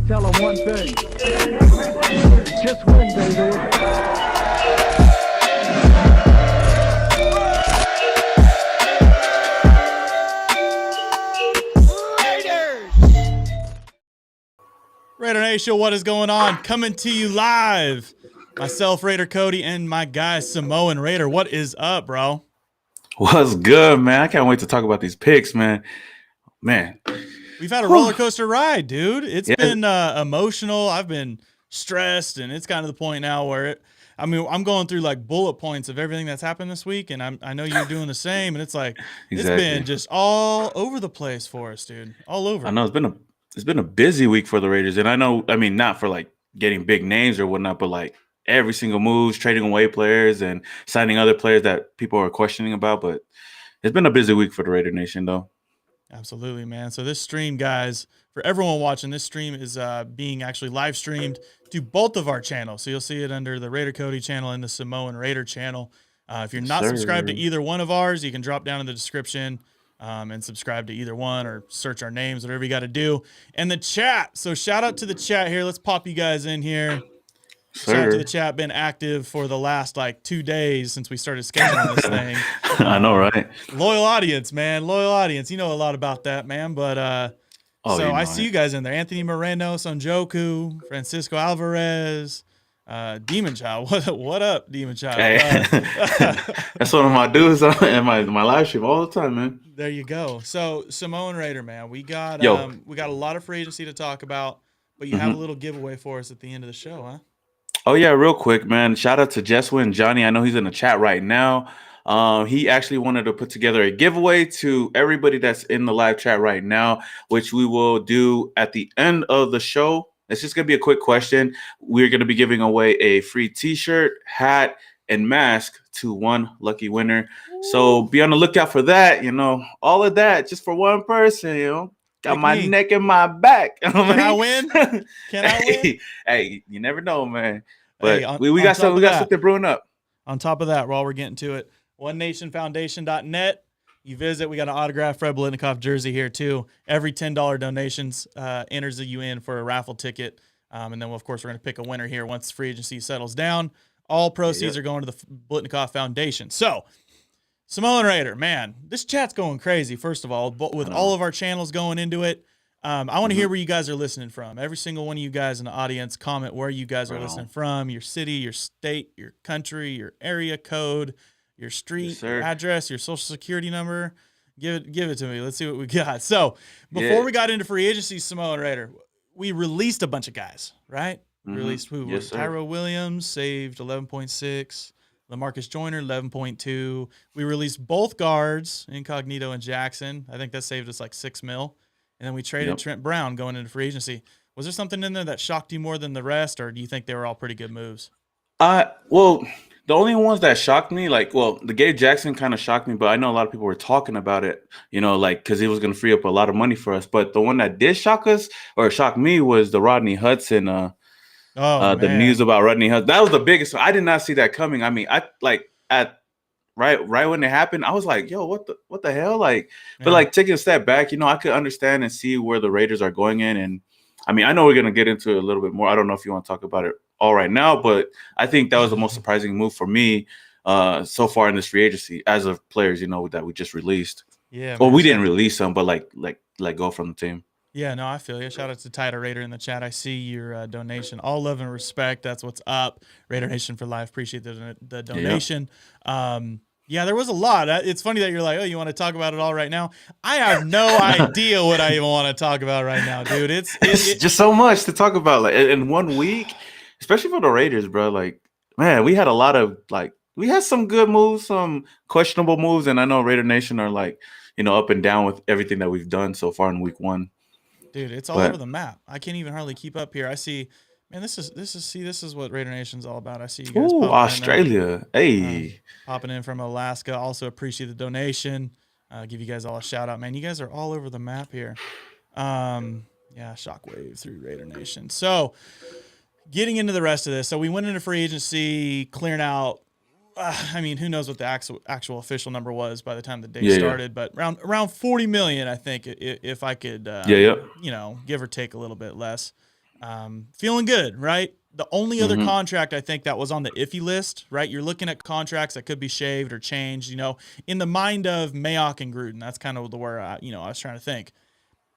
tell them one thing. Just win, baby. Raider Nation, what is going on? Coming to you live. Myself, Raider Cody, and my guy, Samoan Raider. What is up, bro? What's good, man? I can't wait to talk about these picks, man. We've had a roller coaster ride, dude. It's been emotional. I've been stressed, and it's gotten to the point now where I'm going through like bullet points of everything that's happened this week, and I know you're doing the same, and it's like It's been just all over the place for us, dude. All over. I know it's been a busy week for the Raiders, and I mean, not for like getting big names or whatnot, but like every single moves, trading away players and signing other players that people are questioning about. But it's been a busy week for the Raider Nation, though. Absolutely, man. So this stream, guys, for everyone watching, this stream is being actually live streamed to both of our channels. So you'll see it under the Raider Cody channel and the Samoan Raider channel. If you're not subscribed to either one of ours, you can drop down in the description and subscribe to either one, or search our names, whatever you got to do. And the chat. So shout out to the chat here. Let's pop you guys in here. Shout out to the chat. Been active for the last like 2 days since we started scheduling this thing. I know, right? Loyal audience, man. Loyal audience. You know a lot about that, man. But I see you guys in there. Anthony Moreno, Sonjoku, Francisco Alvarez, Demon Child. What up, Demon Child? Hey. That's one of my dudes in my live stream all the time, man. There you go. So Samoan Raider, man, we got a lot of free agency to talk about, but you have a little giveaway for us at the end of the show, huh? Oh, yeah, real quick, man. Shout out to Jeswin and Johnny. I know he's in the chat right now. He actually wanted to put together a giveaway to everybody that's in the live chat right now, which we will do at the end of the show. It's just going to be a quick question. We're going to be giving away a free T-shirt, hat, and mask to one lucky winner. So be on the lookout for that. You know, all of that just for one person, you know. Got my neck and my back. Can I win? Can I win? Hey, you never know, man. But hey, we got something brewing up. On top of that, while we're getting to it, OneNationFoundation.net. You visit. We got an autographed Fred Biletnikoff jersey here too. Every $10 donations enters you in for a raffle ticket. And then, of course, we're going to pick a winner here once free agency settles down. All proceeds are going to the Biletnikoff Foundation. So, Samoan Raider, man, this chat's going crazy, first of all, but with all of our channels going into it. I want to hear where you guys are listening from. Every single one of you guys in the audience, comment where you guys are listening from, your city, your state, your country, your area code, your street, your address, your social security number. Give it to me. Let's see what we got. So before we got into free agency, Samoan Raider, we released a bunch of guys, right? Released who? Yes, Tyro Williams, saved 11.6. LaMarcus Joyner, 11.2. We released both guards, Incognito and Jackson. I think that saved us like $6 million. And then we traded Trent Brown going into free agency. Was there something in there that shocked you more than the rest, or do you think they were all pretty good moves? Well, the only ones that shocked me, the Gabe Jackson kind of shocked me, but I know a lot of people were talking about it, you know, like because he was going to free up a lot of money for us. But the one that did shock me was the Rodney Hudson. The news about Rodney Hudson. That was the biggest one. I did not see that coming. I mean, right when it happened, I was like, yo, what the hell? But taking a step back, you know, I could understand and see where the Raiders are going in. And I mean, I know we're going to get into it a little bit more. I don't know if you want to talk about it all right now, but I think that was the most surprising move for me so far in this free agency as of players, you know, that we just released. Yeah. Well, we didn't release them, but let go from the team. Yeah, no, I feel you. Shout out to Title Raider in the chat. I see your donation. All love and respect. That's what's up. Raider Nation for life. Appreciate the donation. Yeah, there was a lot. It's funny that you're like, oh, you want to talk about it all right now? I have no idea what I even want to talk about right now, dude. It's just so much to talk about. Like in 1 week, especially for the Raiders, bro. Like, man, we had a lot of we had some good moves, some questionable moves, and I know Raider Nation are like, you know, up and down with everything that we've done so far in week 1. Dude, it's all over the map. I can't even hardly keep up here. I see, man, this is what Raider Nation's all about. I see you guys. Ooh, Australia. Hey. Popping in from Alaska. Also appreciate the donation. Give you guys all a shout out, man. You guys are all over the map here. Yeah, shockwave through Raider Nation. So getting into the rest of this. So we went into free agency, clearing out. I mean, who knows what the actual official number was by the time the day started, but around 40 million, I think, if I could, you know, give or take a little bit less. Feeling good, right? The only other Mm-hmm. contract I think that was on the iffy list, right? You're looking at contracts that could be shaved or changed, in the mind of Mayock and Gruden. That's kind of where I was trying to think.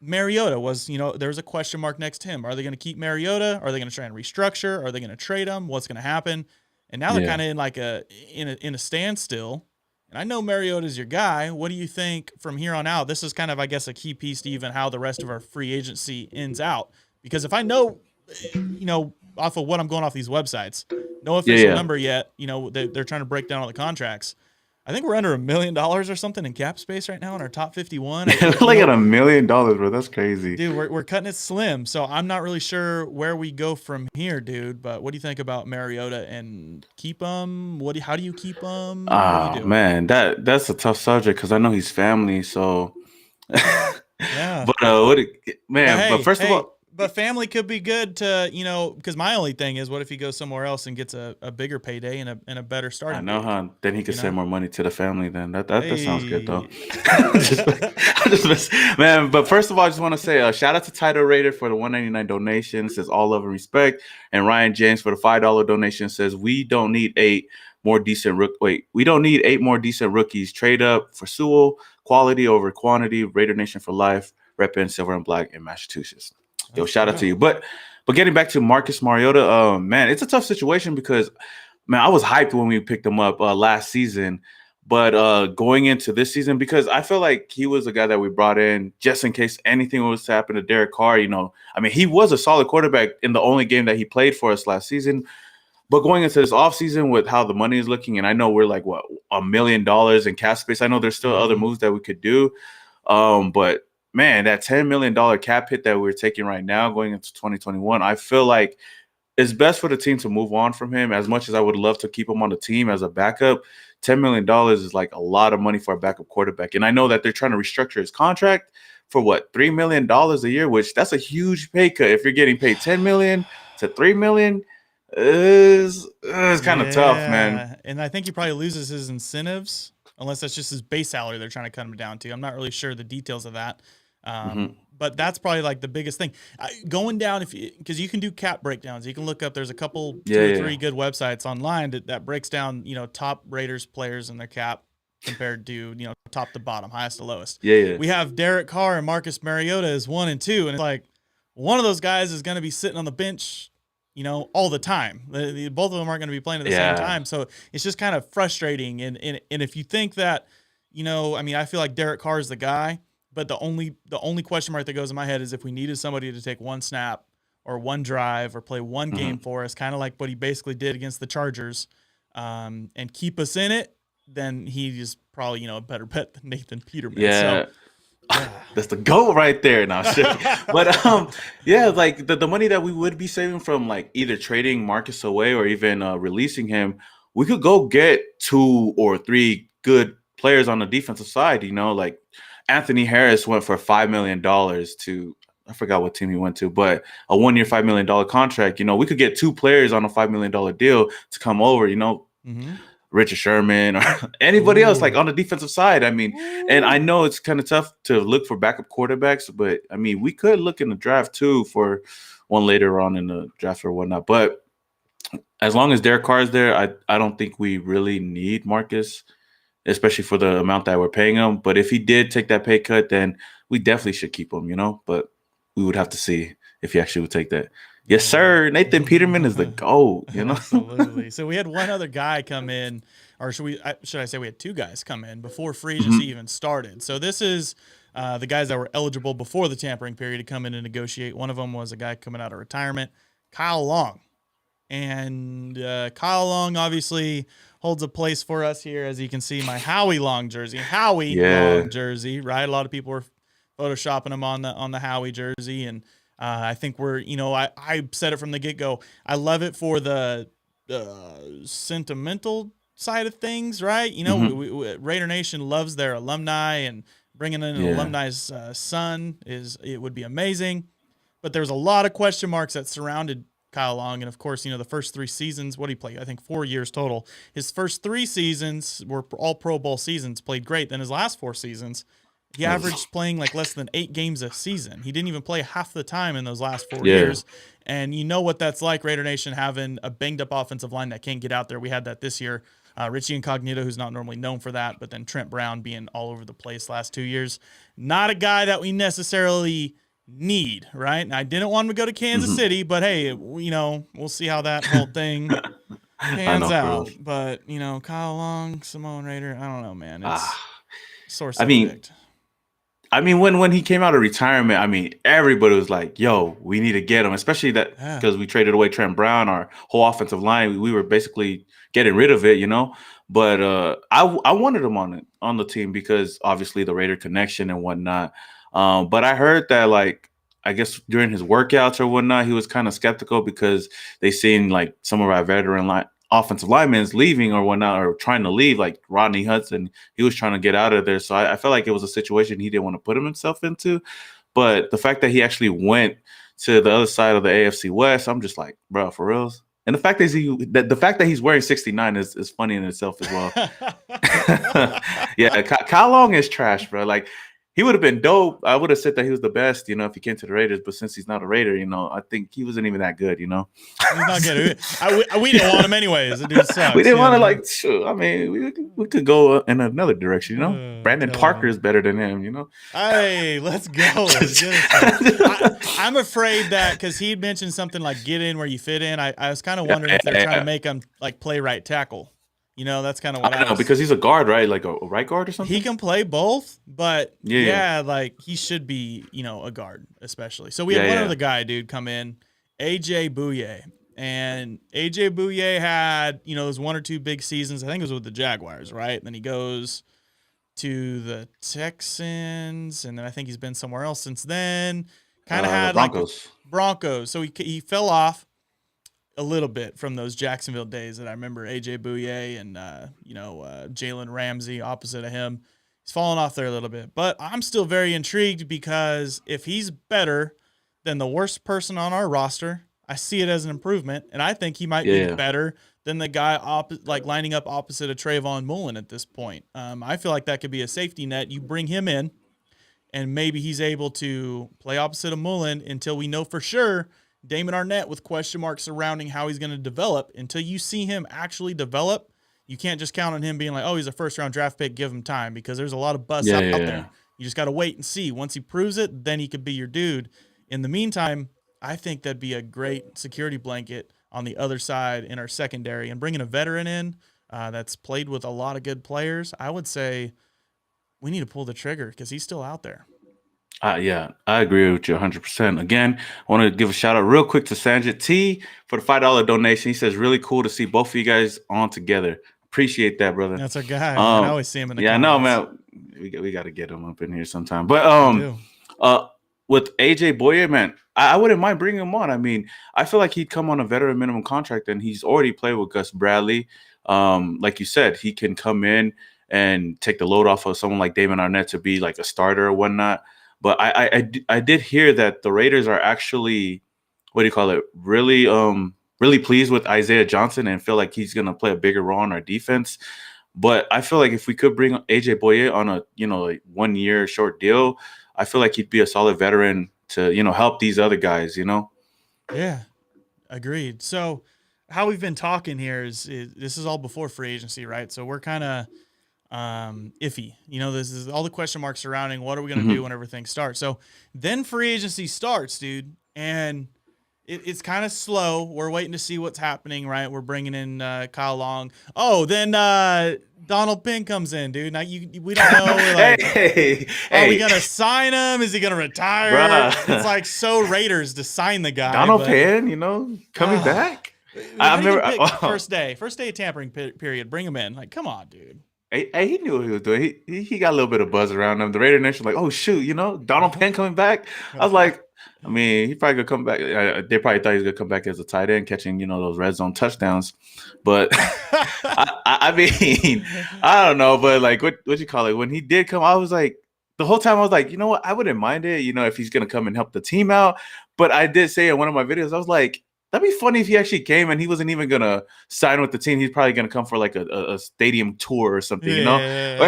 Mariota was, there's a question mark next to him. Are they going to keep Mariota? Are they going to try and restructure? Are they going to trade him? What's going to happen? And now they're Yeah. kind of in like in a standstill. And I know Mariota's your guy. What do you think from here on out? This is kind of, I guess, a key piece to even how the rest of our free agency ends out. Because if I know, off of what I'm going off these websites, no official number yet, they're trying to break down all the contracts. I think we're under $1 million or something in cap space right now in our top 51. Like at $1 million, bro. That's crazy. Dude, we're cutting it slim. So I'm not really sure where we go from here, dude. But what do you think about Mariota and keep him? How do you keep him? Man, that's a tough subject because I know he's family. So, yeah. But but first of all, but family could be good to, because my only thing is, what if he goes somewhere else and gets a bigger payday and a better starting? I know, huh? Then he could send more money to the family. Then that sounds good though. Man, but first of all, I just want to say shout out to Title Raider for the $1.99 donation. It says all love and respect, and Ryan James for the $5 donation says we don't need eight more decent rookies. Trade up for Sewell. Quality over quantity. Raider Nation for life. Repping silver and black in Massachusetts. Yo, shout out to you. But getting back to Marcus Mariota, man, it's a tough situation because, man, I was hyped when we picked him up last season. But going into this season, because I feel like he was a guy that we brought in just in case anything was to happen to Derek Carr. He was a solid quarterback in the only game that he played for us last season. But going into this offseason with how the money is looking, and I know we're like, what, $1 million in cap space. I know there's still other moves that we could do. But man, that $10 million cap hit that we're taking right now going into 2021, I feel like it's best for the team to move on from him. As much as I would love to keep him on the team as a backup, $10 million is like a lot of money for a backup quarterback. And I know that they're trying to restructure his contract for what, $3 million a year, which that's a huge pay cut. If you're getting paid $10 million to $3 million, is kind of tough, man. And I think he probably loses his incentives unless that's just his base salary they're trying to cut him down to. I'm not really sure the details of that. But that's probably like the biggest thing. Going down, because you can do cap breakdowns. You can look up, there's a couple, two or three good websites online that breaks down, top Raiders players and their cap compared to, top to bottom, highest to lowest. We have Derek Carr and Marcus Mariota as 1 and 2. And it's like one of those guys is going to be sitting on the bench, all the time. Both of them aren't going to be playing at the same time. So it's just kind of frustrating. And if you think that, I feel like Derek Carr is the guy. But the only question mark that goes in my head is if we needed somebody to take one snap or one drive or play one game for us, kind of like what he basically did against the Chargers, and keep us in it, then he is probably, a better bet than Nathan Peterman. Yeah. So, that's the GOAT right there. Now, but like the money that we would be saving from like either trading Marcus away or even releasing him, we could go get 2 or 3 good players on the defensive side. Like Anthony Harris went for $5 million to, I forgot what team he went to, but a 1-year $5 million contract. We could get 2 players on a $5 million deal to come over. Richard Sherman or anybody else like on the defensive side. And I know it's kind of tough to look for backup quarterbacks, but we could look in the draft too for one later on in the draft or whatnot. But as long as Derek Carr is there, I don't think we really need Marcus, especially for the amount that we're paying him. But if he did take that pay cut, then we definitely should keep him, But we would have to see if he actually would take that. Yes, sir. Nathan Peterman is the GOAT, Absolutely. So we had one other guy come in, or should I say we had 2 guys come in before free agency even started. So this is the guys that were eligible before the tampering period to come in and negotiate. One of them was a guy coming out of retirement, Kyle Long. And Kyle Long obviously holds a place for us here, as you can see, my Howie Long jersey. Long jersey, right? A lot of people were photoshopping him on the Howie jersey, and I think we're, I said it from the get-go. I love it for the sentimental side of things, right? Raider Nation loves their alumni, and bringing in an alumni's son it would be amazing. But there's a lot of question marks that surrounded Kyle Long. And of course, the first 3 seasons, what did he play? I think 4 years total. His first 3 seasons were all Pro Bowl seasons, played great. Then his last 4 seasons, He averaged playing like less than 8 games a season. He didn't even play half the time in those last 4 years. And you know what that's like, Raider Nation, having a banged-up offensive line that can't get out there. We had that this year. Richie Incognito, who's not normally known for that, but then Trent Brown being all over the place last 2 years. Not a guy that we necessarily need, right? And I didn't want him to go to Kansas City, but hey, we'll see how that whole thing pans out. But, Kyle Long, Samoan Raider, I don't know, man. It's source subject. I mean, when he came out of retirement, I mean, everybody was like, yo, we need to get him, especially that because we traded away Trent Brown, our whole offensive line. We were basically getting rid of it, But I wanted him on the team because obviously the Raider connection and whatnot. But I heard that, like, I guess during his workouts or whatnot, he was kind of skeptical because they seen like some of our veteran offensive linemen leaving or whatnot, or trying to leave, like Rodney, Hudson. He was trying to get out of there. So I felt like it was a situation he didn't want to put himself into. But the fact that he actually went to the other side of the AFC West, I'm just like, bro, for reals. And the fact that he's wearing 69 is funny in itself as well. Yeah, Kyle Long is trash, bro. Like, he would have been dope. I would have said that he was the best, if he came to the Raiders. But since he's not a Raider, I think he wasn't even that good, He's not good. We didn't want him anyways. The dude sucks. We didn't want to, sure. I mean, we could go in another direction, Brandon Parker is better than him, Hey, let's go. I'm afraid that because he'd mentioned something like get in where you fit in. I was kind of wondering if they're trying to make him like play right tackle. That's kind of what I know, because he's a guard, right? Like a right guard or something? He can play both, but like he should be, a guard especially. So we had one other guy, dude, come in, AJ Bouye. And AJ Bouye had, those 1 or 2 big seasons. I think it was with the Jaguars, right? And then he goes to the Texans, and then I think he's been somewhere else since then. Kind of had Broncos. So he fell off a little bit from those Jacksonville days that I remember. AJ Bouye and Jalen Ramsey opposite of him. He's fallen off there a little bit, but I'm still very intrigued because if he's better than the worst person on our roster, I see it as an improvement, and I think he might be better than the guy lining up opposite of Trayvon Mullen at this point. I feel like that could be a safety net. You bring him in, and maybe he's able to play opposite of Mullen until we know for sure Damon Arnett with question marks surrounding how he's going to develop. Until you see him actually develop, you can't just count on him being like, oh, he's a first-round draft pick, give him time, because there's a lot of buzz out there. You just got to wait and see. Once he proves it, then he could be your dude. In the meantime, I think that'd be a great security blanket on the other side in our secondary. And bringing a veteran in that's played with a lot of good players, I would say we need to pull the trigger because he's still out there. I agree with you 100%. Again, I want to give a shout out real quick to Sanjit T for the $5 donation. He says, really cool to see both of you guys on together. Appreciate that, brother. That's our guy. I always see him in the comments. I know, man. We got to get him up in here sometime. But with AJ Bouye, man, I wouldn't mind bringing him on. I mean, I feel like he'd come on a veteran minimum contract, and he's already played with Gus Bradley. Like you said, he can come in and take the load off of someone like Damon Arnett to be like a starter or whatnot. But I did hear that the Raiders are actually, really pleased with Isaiah Johnson and feel like he's going to play a bigger role in our defense. But I feel like if we could bring AJ Bouye on a 1 year short deal, I feel like he'd be a solid veteran to help these other guys. Yeah, agreed. So how we've been talking here is this is all before free agency, right? So we're kind of iffy. This is all the question marks surrounding what are we going to do when everything starts. So then free agency starts, dude, and it's kind of slow. We're waiting to see what's happening, right? We're bringing in Kyle Long. Oh, then Donald Penn comes in, dude. Now we don't know. Are we gonna sign him? Is he gonna retire? Bruh. It's like so Raiders to sign the guy. Donald Penn, coming back. I remember first day of tampering period. Bring him in. Like, come on, dude. He knew what he was doing. He got a little bit of buzz around him. The Raider Nation was like, oh shoot, Donald Penn coming back. I was like, I mean, he probably gonna come back. They probably thought he was gonna come back as a tight end, catching those red zone touchdowns. But I mean, I don't know. But like, what you call it? When he did come, I was like, the whole time I was like, you know what? I wouldn't mind it. If he's gonna come and help the team out. But I did say in one of my videos, I was like, That'd be funny if he actually came and he wasn't even gonna sign with the team. He's probably gonna come for like a stadium tour or something, you know,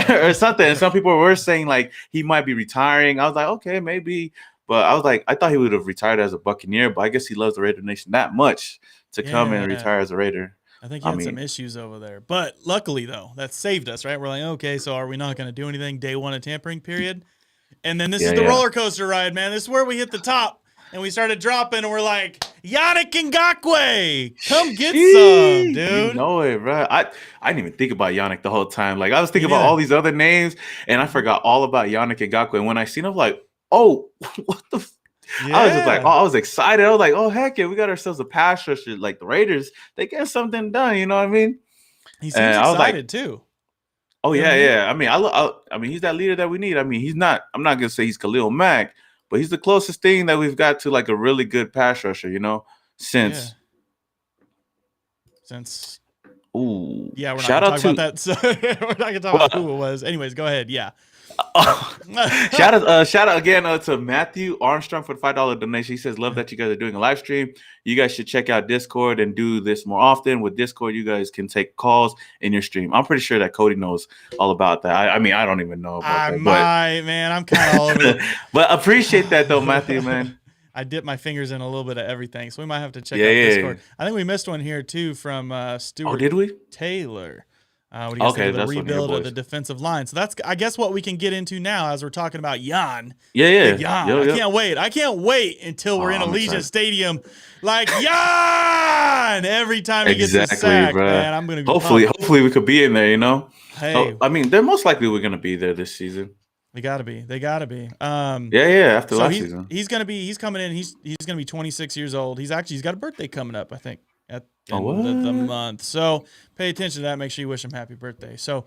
or something. And some people were saying like he might be retiring. I was like, okay, maybe. But I was like, I thought he would have retired as a Buccaneer, but I guess he loves the Raider Nation that much to come and retire as a Raider. I think he had some issues over there. But luckily, though, that saved us, right? We're like, okay, so are we not going to do anything day one of tampering period? And then this is the roller coaster ride, man. This is where we hit the top. And we started dropping, and we're like, Yannick Ngakoue, come get some, dude. You know it, bro. I didn't even think about Yannick the whole time. Like, I was thinking about all these other names, and I forgot all about Yannick Ngakoue. And when I seen him, like, oh, what the I was just like, oh, I was excited. I was like, oh, heck yeah, we got ourselves a pass rusher. Like, the Raiders, they get something done, you know what I mean? He seems excited, too. Oh, yeah. I mean, I mean, he's that leader that we need. I mean, I'm not going to say he's Khalil Mack, but he's the closest thing that we've got to like a really good pass rusher, you know, since. Ooh. Yeah, we're not going to talk about that. So we're not going to talk about who it was. Anyways, go ahead. Yeah. Shout out again to Matthew Armstrong for the $5 donation. He says, love that you guys are doing a live stream. You guys should check out Discord and do this more often. With Discord, you guys can take calls in your stream. I'm pretty sure that Cody knows all about that. I mean, I don't even know about that. Man. I'm kind of all over it. But appreciate that though, Matthew, man. I dip my fingers in a little bit of everything, so we might have to check out Discord. I think we missed one here too from Stuart did we? Taylor. What do you say, the rebuild of the defensive line. So that's, I guess, what we can get into now as we're talking about Yan. Yan. I can't wait until we're in Allegiant Stadium, like Yan every time he gets a sack. Bro. Man, I'm gonna be hopefully we could be in there. You know, hey, I mean, they're most likely we're gonna be there this season. They gotta be. After last season, he's coming in. He's gonna be 26 years old. He's got a birthday coming up, I think, at the end of the month. So pay attention to that. Make sure you wish him happy birthday. So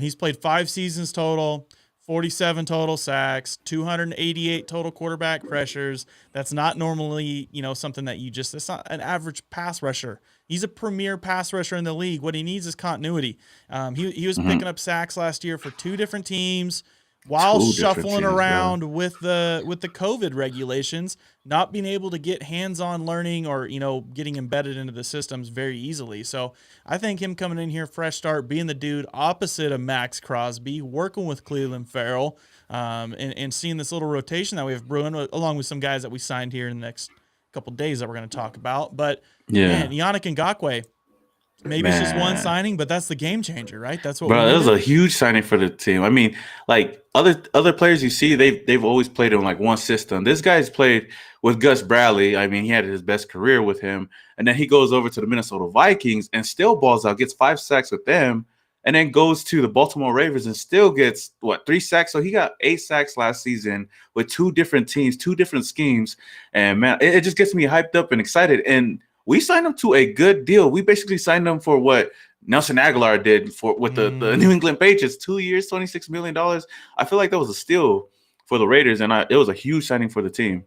he's played 5 seasons total, 47 total sacks, 288 total quarterback pressures. That's not normally, something that that's not an average pass rusher. He's a premier pass rusher in the league. What he needs is continuity. He was picking up sacks last year for 2 different teams, while shuffling around with the COVID regulations, not being able to get hands-on learning or, getting embedded into the systems very easily. So I think him coming in here, fresh start, being the dude opposite of Max Crosby, working with Cleveland Farrell, and seeing this little rotation that we have brewing, along with some guys that we signed here in the next couple of days that we're going to talk about. But, man, Yannick Ngakoue, maybe it's just one signing, but that's the game changer, right? That's what. Bro, it was a huge signing for the team. I mean, like other players you see, they've always played in like one system. This guy's played with Gus Bradley. I mean, he had his best career with him, and then he goes over to the Minnesota Vikings and still balls out, gets 5 sacks with them, and then goes to the Baltimore Ravens and still gets 3 sacks. So he got 8 sacks last season with 2 different teams, 2 different schemes, and man, it just gets me hyped up and excited. And we signed him to a good deal. We basically signed him for what Nelson Agholor did with the New England Patriots, 2 years, $26 million. I feel like that was a steal for the Raiders, and it was a huge signing for the team.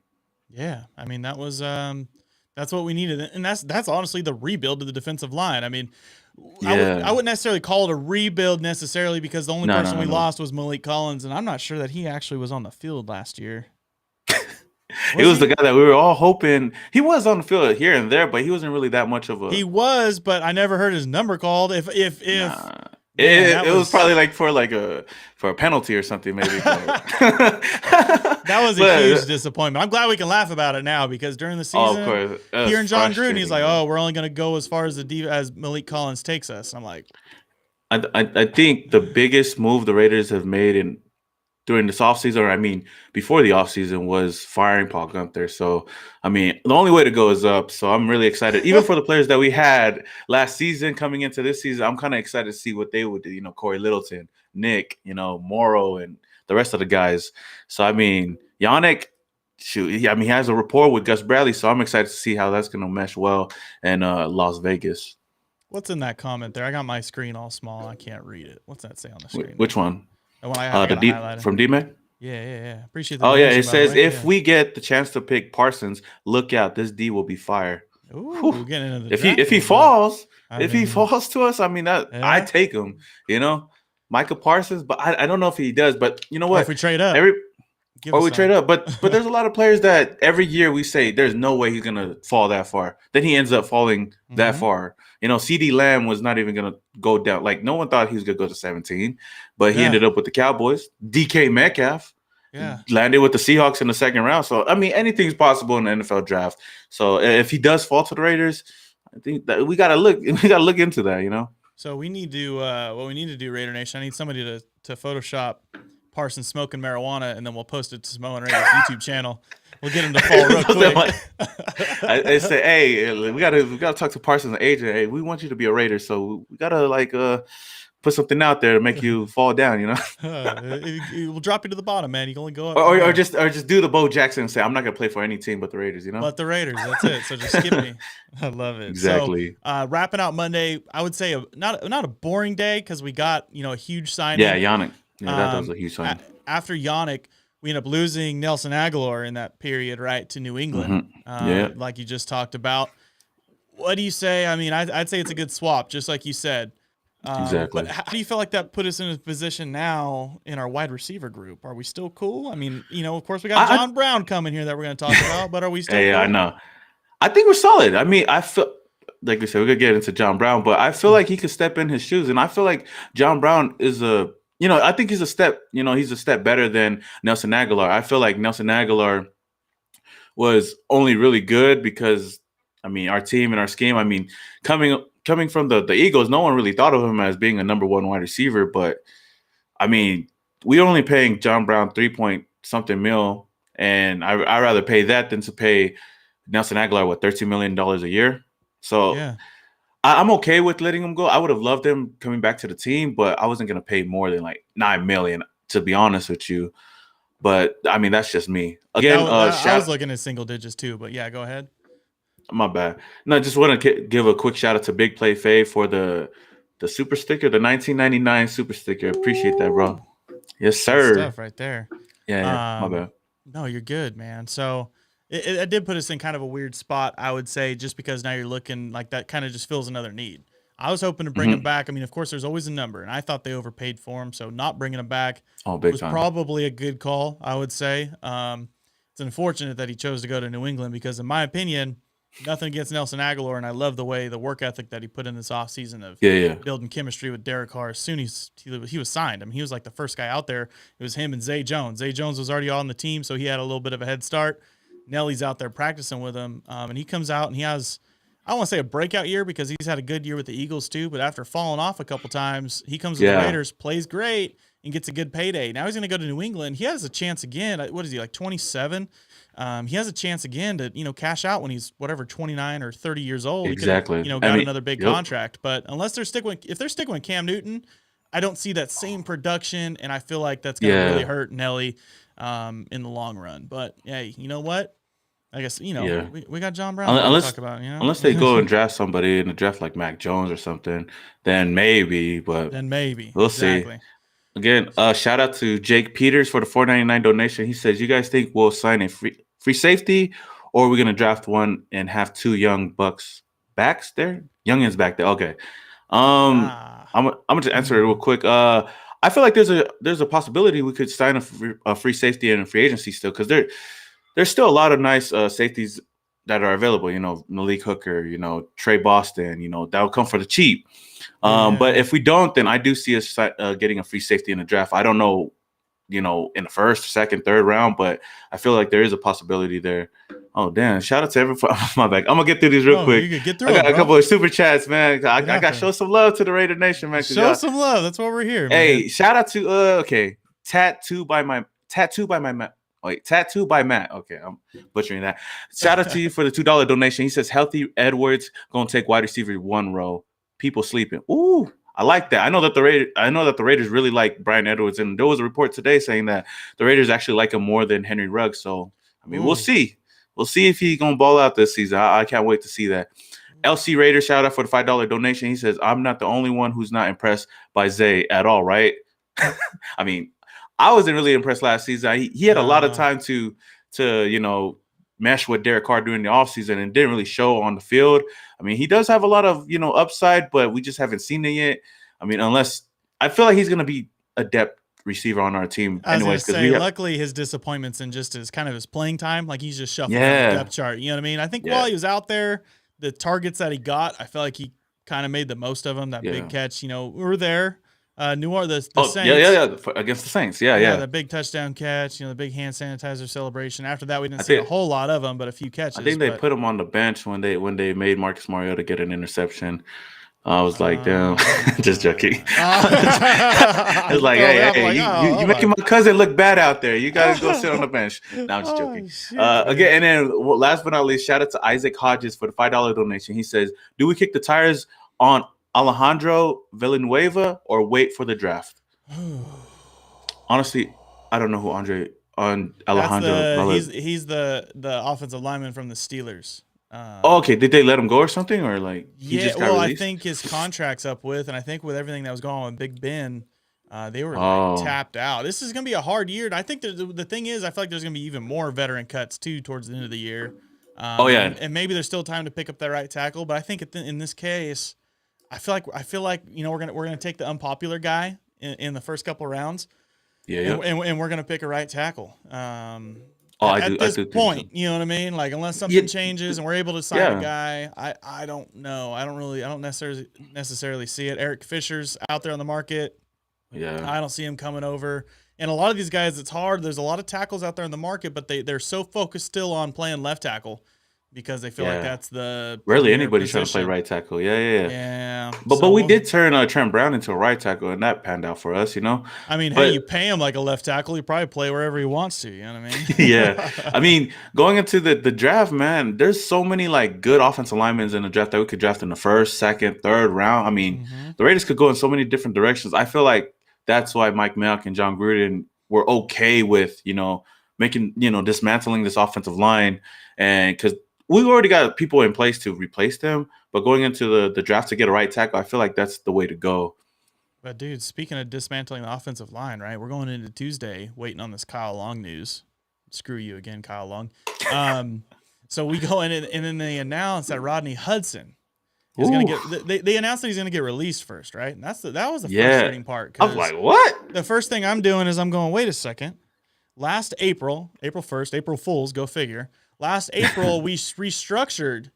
Yeah, I mean, that was that's what we needed, and that's honestly the rebuild of the defensive line. I mean, I wouldn't necessarily call it a rebuild necessarily, because the only person we lost was Malik Collins, and I'm not sure that he actually was on the field last year. It was the guy that we were all hoping he was on the field here and there, but he wasn't really that much of a. He was, but I never heard his number called. It was probably like for a penalty or something, maybe. That was a huge disappointment. I'm glad we can laugh about it now, because during the season, hearing John Gruden, he's like, "Oh, we're only going to go as far as as Malik Collins takes us." I'm like, I think the biggest move the Raiders have made during this offseason, or I mean, before the offseason, was firing Paul Gunther. So, I mean, the only way to go is up. So I'm really excited. Even for the players that we had last season coming into this season, I'm kind of excited to see what they would do. Corey Littleton, Nick, Morrow, and the rest of the guys. So, I mean, Yannick, he has a rapport with Gus Bradley. So I'm excited to see how that's going to mesh well in Las Vegas. What's in that comment there? I got my screen all small. I can't read it. What's that say on the screen? Which one? The one I have from D-Man? Yeah. Appreciate that. Oh, yeah. It says, if we get the chance to pick Parsons, look out. This D will be fire. Ooh, getting into the if he falls to us, I mean, I take him, Micah Parsons, but I don't know if he does. But you know what? If we trade up. Give Or us we trade some. up. But there's a lot of players that every year we say there's no way he's gonna fall that far. Then he ends up falling that far. CD Lamb was not even gonna go down. Like no one thought he was gonna go to 17, but he ended up with the Cowboys. DK Metcalf landed with the Seahawks in the second round. So I mean, anything's possible in the NFL draft. So if he does fall to the Raiders, I think that we gotta look into that. So we need to what we need to do, Raider Nation. I need somebody to Photoshop Parsons smoking marijuana, and then we'll post it to Samoan Raider's YouTube channel. We'll get him to fall real quick. I say, hey, we gotta talk to Parsons' agent. Hey, we want you to be a Raider, so we gotta put something out there to make you fall down. We'll drop you to the bottom, man. You can only go up. Or just do the Bo Jackson and say, I'm not gonna play for any team but the Raiders. But the Raiders, that's it. So just skip me. I love it. Exactly. So, wrapping out Monday, I would say not a boring day because we got a huge signing. Yeah, Yannick. Yeah, that was a huge signing. After Yannick, we end up losing Nelson Agholor in that period, right, to New England. Like you just talked about. What do you say? I mean, I'd say it's a good swap, just like you said. Exactly. But how do you feel like that put us in a position now in our wide receiver group? Are we still cool? I mean, of course we got John Brown coming here that we're going to talk about, but are we still cool? I know. I think we're solid. I mean, I feel like we said, we're going to get into John Brown, but I feel like he could step in his shoes. And I feel like John Brown is I think he's a step, he's a step better than Nelson Agholor. I feel like Nelson Agholor was only really good because, I mean, our team and our scheme, I mean, coming from the Eagles, no one really thought of him as being a number one wide receiver. But, I mean, we're only paying John Brown 3-point-something mil, and I'd rather pay that than to pay Nelson Agholor, $13 million a year. So yeah. I'm okay with letting him go. I would have loved him coming back to the team, but I wasn't going to pay more than like $9 million, to be honest with you. But, I mean, that's just me. Again, I was looking at single digits too, but yeah, go ahead. My bad. No, I just want to give a quick shout out to Big Play Fave for the super sticker, the 1999 super sticker. Appreciate that, bro. Yes, sir. Good stuff right there. Yeah, my bad. No, you're good, man. So it did put us in kind of a weird spot, I would say, just because now you're looking like that kind of just fills another need. I was hoping to bring him back. I mean, of course, there's always a number, and I thought they overpaid for him, so not bringing him back was probably a good call, I would say. It's unfortunate that he chose to go to New England because, in my opinion, nothing against Nelson Agholor, and I love the work ethic that he put in this offseason of building chemistry with Derek Carr as soon as he was signed. I mean, he was like the first guy out there. It was him and Zay Jones. Zay Jones was already on the team, so he had a little bit of a head start. Nelly's out there practicing with him, and he comes out and he has, I don't want to say a breakout year because he's had a good year with the Eagles too, but after falling off a couple times, he comes to the Raiders, plays great, and gets a good payday. Now he's going to go to New England. He has a chance again. What is he, like 27? He has a chance again to cash out when he's 29 or 30 years old. Exactly. He could have, another big contract. But unless if they're sticking with Cam Newton, I don't see that same production, and I feel like that's going to really hurt Nelly in the long run. But hey, you know what? I guess we got John Brown to talk about. Unless they go and draft somebody in the draft like Mac Jones or something, then maybe. But we'll see. Again, shout out to Jake Peters for the $4.99 donation. He says, "You guys think we'll sign a free safety, or are we gonna draft one and have two young bucks backs there? Youngins back there." Okay. I'm gonna just answer it real quick. I feel like there's a possibility we could sign a free safety in a free agency still, because there's still a lot of nice safeties that are available. Malik Hooker, Trey Boston, that'll come for the cheap. But if we don't, then I do see us getting a free safety in the draft. I don't know, in the first, second, third round, but I feel like there is a possibility there. Oh, damn. Shout out to everyone. My bad. I'm going to get through these real quick. I got a couple of super chats, man. I got to show some love to the Raider Nation, man. Show some love. That's why we're here, man. Hey, shout out to, Tattoo by Matt. Okay, I'm butchering that. Shout out to you for the $2 donation. He says, Healthy Edwards going to take wide receiver 1 row. People sleeping. Ooh, I like that. I know that the Raiders really like Brian Edwards, and there was a report today saying that the Raiders actually like him more than Henry Ruggs. So, I mean, we'll see. We'll see if he's going to ball out this season. I can't wait to see that. LC Raider, shout out for the $5 donation. He says, I'm not the only one who's not impressed by Zay at all, right? I mean, I wasn't really impressed last season. He had a lot of time to mesh with Derek Carr during the offseason and didn't really show on the field. I mean, he does have a lot of, upside, but we just haven't seen it yet. I mean, unless I feel like he's going to be a depth receiver on our team. I was Anyways, gonna because say, luckily his disappointments in just his kind of his playing time, like he's just shuffled from the yeah, depth chart. You know what I mean? I think yeah, while he was out there, the targets that he got, I feel like he kind of made the most of them. That big yeah. catch, we were there. New Orleans, the Oh, Saints. yeah. Against the Saints. Yeah, Yeah, yeah. the big touchdown catch, the big hand sanitizer celebration. After that, we didn't I see a think whole lot of them, but a few catches. I think they but, put him on the bench when they made Marcus Mariota get an interception. I was like, damn, just joking. It's like, hey, you making my cousin look bad out there. You gotta go sit on the bench. No, I'm just joking. Shit, Again, and then last but not least, shout out to Isaac Hodges for the $5 donation. He says, "Do we kick the tires on Alejandro Villanueva or wait for the draft?" Honestly, I don't know who Alejandro. He's the offensive lineman from the Steelers. Okay. Did they let him go or something, or like he just got released? I think his contract's up with, and I think with everything that was going on with Big Ben, they were tapped out. This is gonna be a hard year, and I think the thing is, I feel like there's gonna be even more veteran cuts too towards the end of the year. And maybe there's still time to pick up that right tackle, but I think in this case, I feel like we're gonna take the unpopular guy in the first couple of rounds. Yeah. And we're gonna pick a right tackle. At this point, you know what I mean? Like, unless something changes and we're able to sign a guy, I don't know. I don't necessarily see it. Eric Fisher's out there on the market. Yeah. I don't see him coming over. And a lot of these guys, it's hard. There's a lot of tackles out there in the market, but they're so focused still on playing left tackle because they feel like that's the rarely anybody's trying to play right tackle. Yeah. But we did turn Trent Brown into a right tackle, and that panned out for us, I mean, hey, you pay him like a left tackle, he probably play wherever he wants to. You know what I mean? Yeah. I mean, going into the draft, man, there's so many like good offensive linemen in the draft that we could draft in the first, second, third round. I mean, the Raiders could go in so many different directions. I feel like that's why Mike Mayock and John Gruden were okay with making dismantling this offensive line, and because we've already got people in place to replace them, but going into the draft to get a right tackle, I feel like that's the way to go. But, dude, speaking of dismantling the offensive line, right, we're going into Tuesday waiting on this Kyle Long news. Screw you again, Kyle Long. So we go in, and then they announce that Rodney Hudson is going to get – they announced that he's going to get released first, right? And that was the frustrating part. I was like, what? The first thing I'm doing is I'm going, wait a second. Last April 1st, April Fools, go figure – last April, we restructured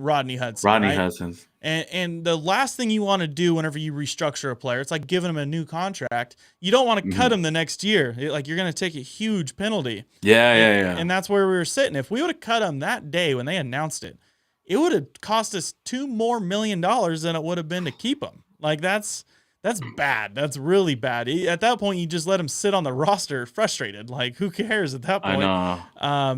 Rodney Hudson. Rodney Hudson. And the last thing you want to do whenever you restructure a player, it's like giving him a new contract. You don't want to cut him the next year. Like, you're going to take a huge penalty. Yeah. And that's where we were sitting. If we would have cut him that day when they announced it, it would have cost us $2 more million than it would have been to keep him. Like, that's bad. That's really bad. At that point, you just let him sit on the roster frustrated. Like, who cares at that point? I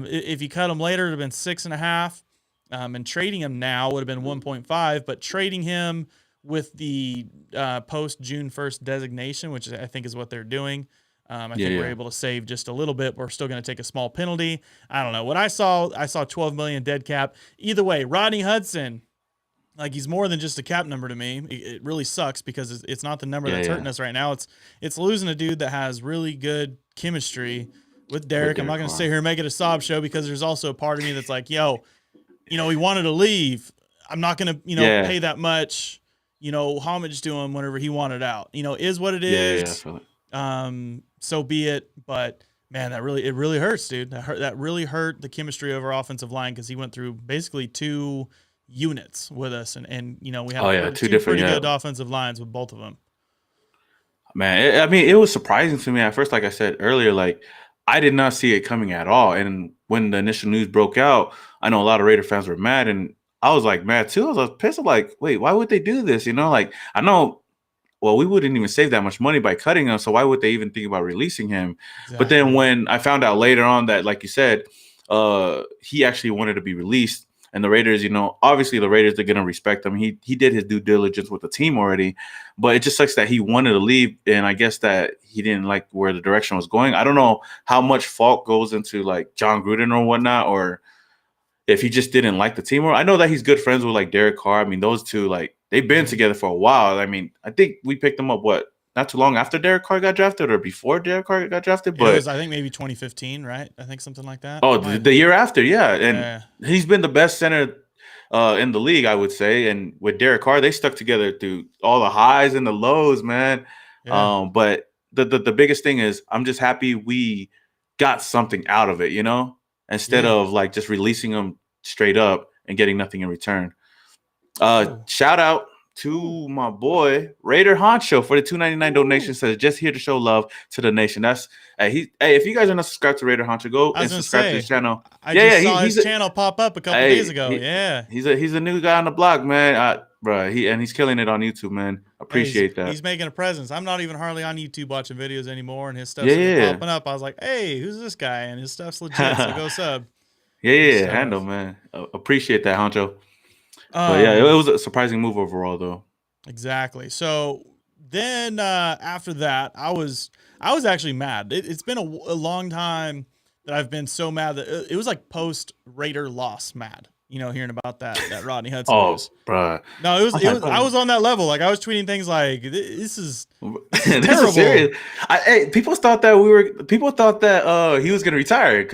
know. If you cut him later, it would have been 6.5. And trading him now would have been 1.5. But trading him with the post June 1st designation, which I think is what they're doing, I think we're able to save just a little bit. We're still going to take a small penalty. I don't know. What I saw $12 million dead cap. Either way, Rodney Hudson, like, he's more than just a cap number to me. It really sucks because it's not the number that's hurting us right now. It's losing a dude that has really good chemistry with Derek. I'm not going to sit here and make it a sob show because there's also a part of me that's like, yo, he wanted to leave. I'm not going to, pay that much, homage to him whenever he wanted out. Is what it is. So be it. But man, it really hurts, dude. That really hurt the chemistry of our offensive line because he went through basically 2 units with us, and we have two pretty good offensive lines with both of them. Man, I mean, it was surprising to me at first. Like I said earlier, like I did not see it coming at all. And when the initial news broke out, I know a lot of Raider fans were mad, and I was like mad too. I was pissed. I'm like, wait, why would they do this? Like I know. Well, we wouldn't even save that much money by cutting him, so why would they even think about releasing him? Exactly. But then when I found out later on that, like you said, he actually wanted to be released. And the Raiders, obviously the Raiders are going to respect him. He did his due diligence with the team already, but it just sucks that he wanted to leave. And I guess that he didn't like where the direction was going. I don't know how much fault goes into like John Gruden or whatnot, or if he just didn't like the team. Or I know that he's good friends with like Derek Carr. I mean, those two, like they've been together for a while. I mean, I think we picked them up, not too long after Derek Carr got drafted or before Derek Carr got drafted. But it was, I think, maybe 2015, right? I think something like that. Oh, the year after, yeah. And he's been the best center in the league, I would say. And with Derek Carr, they stuck together through all the highs and the lows, man. Yeah. But the biggest thing is I'm just happy we got something out of it, instead Yeah. of like just releasing them straight up and getting nothing in return. Ooh. Shout out to my boy Raider Honcho for the $2.99 donation. Says just here to show love to the nation. That's hey, if you guys are not subscribed to Raider Honcho, go I was and gonna subscribe to say, his channel. I Yeah, just saw he's his channel pop up a couple days ago. Yeah. he's a new guy on the block, man. Bro, he's killing it on YouTube, man. Yeah, Appreciate that. he's making a presence. I'm not even hardly on YouTube watching videos anymore, and his stuff's Yeah. popping up. I was like, hey, who's this guy? And his stuff's legit. So go sub. Yeah, handle, man. Appreciate that, Honcho. But yeah, it was a surprising move overall, though. Exactly. So then after that, I was actually mad. It's been a long time that I've been so mad that it was like post Raider loss mad. Hearing about that Rodney Hudson news. Bro. No, it was I was on that level. Like I was tweeting things like this is this terrible. Is serious. People thought that he was gonna retire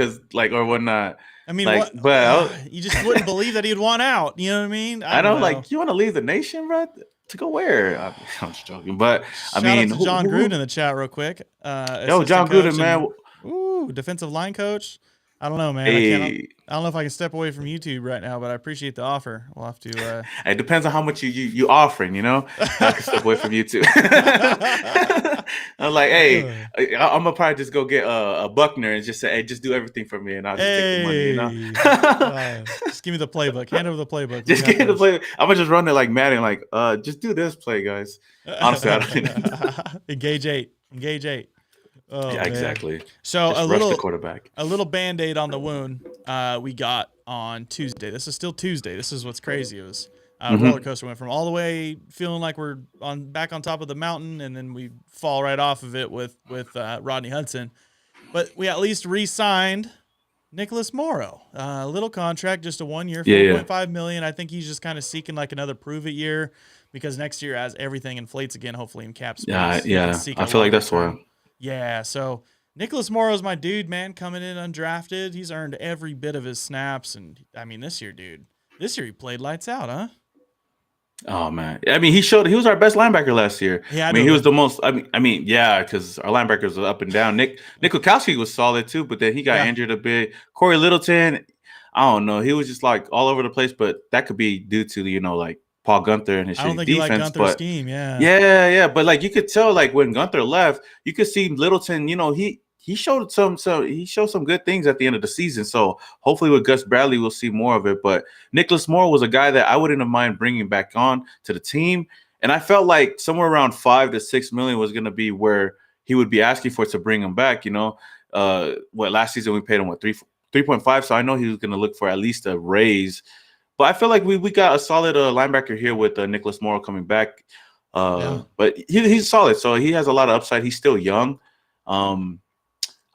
or whatnot. I mean, you just wouldn't believe that he'd want out. You know what I mean? I don't know. You want to leave the nation, bro? To go where? I'm just joking, but Shout out to John Gruden in the chat real quick. John Gruden, man. Defensive line coach. I don't know, man. Hey. I don't know if I can step away from YouTube right now, but I appreciate the offer. We'll have to. It depends on how much you offering. I can step away from YouTube. I'm like, hey, I'm gonna probably just go get a Buckner and just say, hey, just do everything for me, and I'll just take the money. Just give me the playbook. Hand over the playbook. Just give me the playbook. I'm gonna just run it like Madden, like, just do this play, guys. Honestly, I don't know. Engage eight. Oh, yeah, exactly. So just rush the quarterback. A little Band-Aid on the wound we got on Tuesday. This is still Tuesday. This is what's crazy. It was roller coaster. Went from all the way feeling like we're back on top of the mountain, and then we fall right off of it with Rodney Hudson. But we at least re-signed Nicholas Morrow. A little contract, just a 1 year, $4.5 million. I think he's just kind of seeking like another prove it year, because next year, as everything inflates again, hopefully in cap space. Yeah. I feel like that's why. Yeah, so Nicholas Morrow's my dude, man, coming in undrafted. He's earned every bit of his snaps, and I mean, this year he played lights out, huh? Oh man, I mean, he was our best linebacker last year. Yeah, he was the most. I mean, yeah, because our linebackers were up and down. Nick Ngakoue was solid too, but then he got injured a bit. Corey Littleton, I don't know, he was just like all over the place, but that could be due to like Paul Gunther and his defense. I don't think defense, like Gunther's scheme, yeah. But like you could tell, like when Gunther left, you could see Littleton. He showed some good things at the end of the season. So hopefully with Gus Bradley, we'll see more of it. But Nicholas Morrow was a guy that I wouldn't have mind bringing back on to the team, and I felt like somewhere around $5 to $6 million was going to be where he would be asking for to bring him back. Last season we paid him 3.5, so I know he was going to look for at least a raise. But I feel like we got a solid linebacker here with Nicholas Morrow coming back. But he's solid, so he has a lot of upside. He's still young.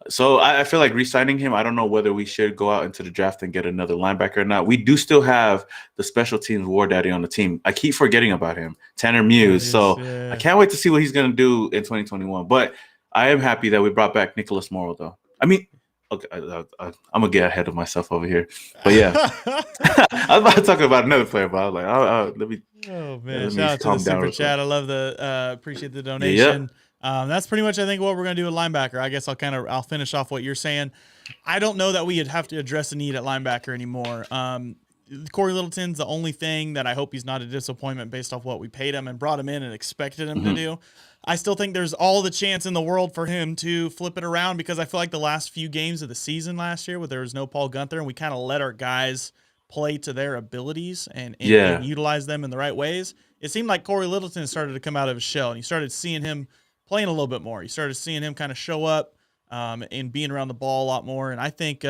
So I feel like re-signing him, I don't know whether we should go out into the draft and get another linebacker or not. We do still have the special teams war daddy on the team. I keep forgetting about him, Tanner Muse. I can't wait to see what he's going to do in 2021. But I am happy that we brought back Nicholas Morrow, though. I mean, okay, I'm going to get ahead of myself over here. But yeah, I was about to talk about another player, but I was like, let me. Oh, man. Shout out to the super chat. I love appreciate the donation. Yep. That's pretty much, I think, what we're going to do with linebacker. I guess I'll finish off what you're saying. I don't know that we'd have to address the need at linebacker anymore. Corey Littleton's the only thing that I hope he's not a disappointment based off what we paid him and brought him in and expected him to do. I still think there's all the chance in the world for him to flip it around, because I feel like the last few games of the season last year where there was no Paul Gunther and we kind of let our guys play to their abilities and utilize them in the right ways, it seemed like Corey Littleton started to come out of his shell, and you started seeing him playing a little bit more. You started seeing him kind of show up and being around the ball a lot more. And I think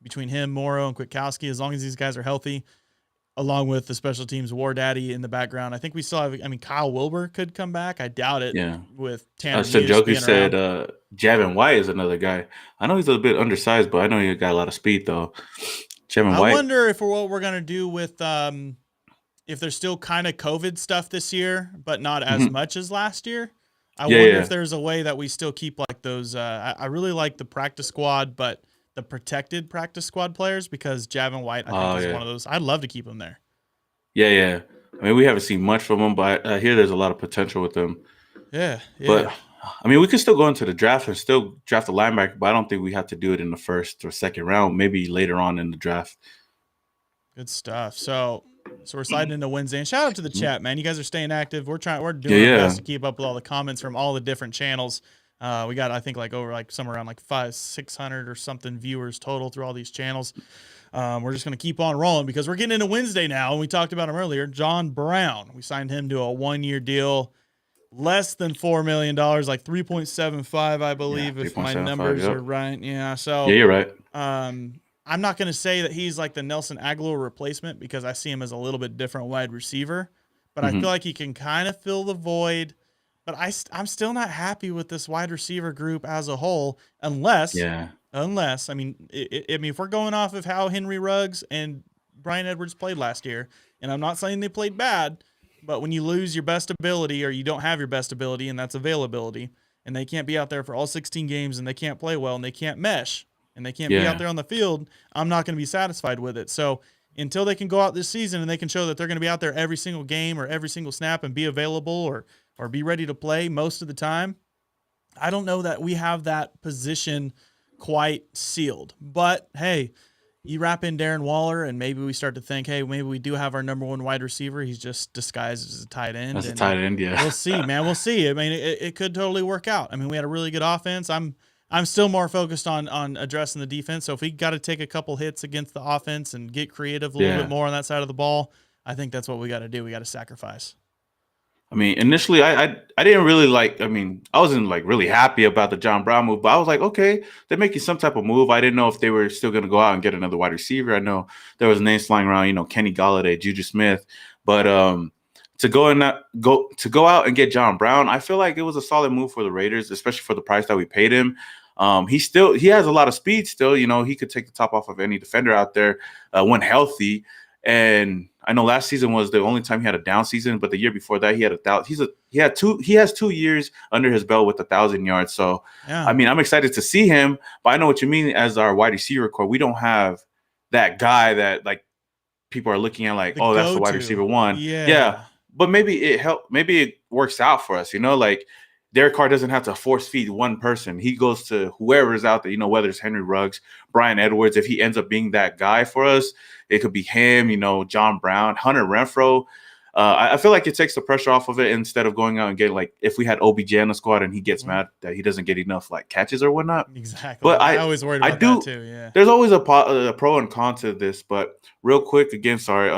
between him, Morrow, and Kwiatkowski, as long as these guys are healthy, along with the special teams war daddy in the background, I think we still have. I mean, Kyle Wilbur could come back. I doubt it. Yeah. With Tanner. Joker said Javin White is another guy. I know he's a bit undersized, but I know he got a lot of speed though. Javin White. I wonder if what we're gonna do with if there's still kind of COVID stuff this year, but not as much as last year. I wonder if there's a way that we still keep like those. I really like the practice squad, but the protected practice squad players, because Javin White, I think, is one of those. I'd love to keep him there. Yeah. I mean, we haven't seen much from him, but I hear there's a lot of potential with him. Yeah. But I mean, we could still go into the draft and still draft a linebacker, but I don't think we have to do it in the first or second round. Maybe later on in the draft. Good stuff. So we're sliding into Wednesday. And shout out to the chat, man. You guys are staying active. We're doing our best to keep up with all the comments from all the different channels. We got, I think, over somewhere around 500-600 or something viewers total through all these channels. We're just going to keep on rolling because we're getting into Wednesday now. And we talked about him earlier. John Brown. We signed him to a 1-year deal, less than $4 million, like 3.75, I believe, if my numbers are right. Yeah. So yeah, you're right. I'm not going to say that he's like the Nelson Agholor replacement because I see him as a little bit different wide receiver, but I feel like he can kind of fill the void. But I'm still not happy with this wide receiver group as a whole, unless I mean, if we're going off of how Henry Ruggs and Bryan Edwards played last year, and I'm not saying they played bad, but when you lose your best ability or you don't have your best ability, and that's availability, and they can't be out there for all 16 games, and they can't play well, and they can't mesh, and they can't be out there on the field, I'm not going to be satisfied with it. So until they can go out this season and they can show that they're going to be out there every single game or every single snap and be available or be ready to play most of the time, I don't know that we have that position quite sealed. But, hey, you wrap in Darren Waller and maybe we start to think, hey, maybe we do have our number one wide receiver. He's just disguised as a tight end. As a tight end, yeah. We'll see, man. We'll see. I mean, it could totally work out. I mean, we had a really good offense. I'm still more focused on addressing the defense. So if we got to take a couple hits against the offense and get creative a little bit more on that side of the ball, I think that's what we got to do. We got to sacrifice. I mean, initially, I didn't really I wasn't really happy about the John Brown move, but I was like, okay, they're making some type of move. I didn't know if they were still going to go out and get another wide receiver. I know there was names flying around, Kenny Golladay, Juju Smith, but to go out and get John Brown, I feel like it was a solid move for the Raiders, especially for the price that we paid him. He has a lot of speed still. He could take the top off of any defender out there when healthy. And I know last season was the only time he had a down season, but the year before that he had 1,000. He has 2 years under his belt with 1,000 yards. So I mean, I'm excited to see him, but I know what you mean as our wide receiver core. We don't have that guy that people are looking at that's the wide receiver one. Yeah. But maybe it works out for us, Derek Carr doesn't have to force feed one person. He goes to whoever is out there, whether it's Henry Ruggs, Bryan Edwards. If he ends up being that guy for us, it could be him, John Brown, Hunter Renfrow. I feel like it takes the pressure off of it instead of going out and getting if we had OBJ in the squad and he gets mad that he doesn't get enough catches or whatnot. Exactly. But I always worried about that too. Yeah. There's always a pro and con to this, but real quick again, sorry.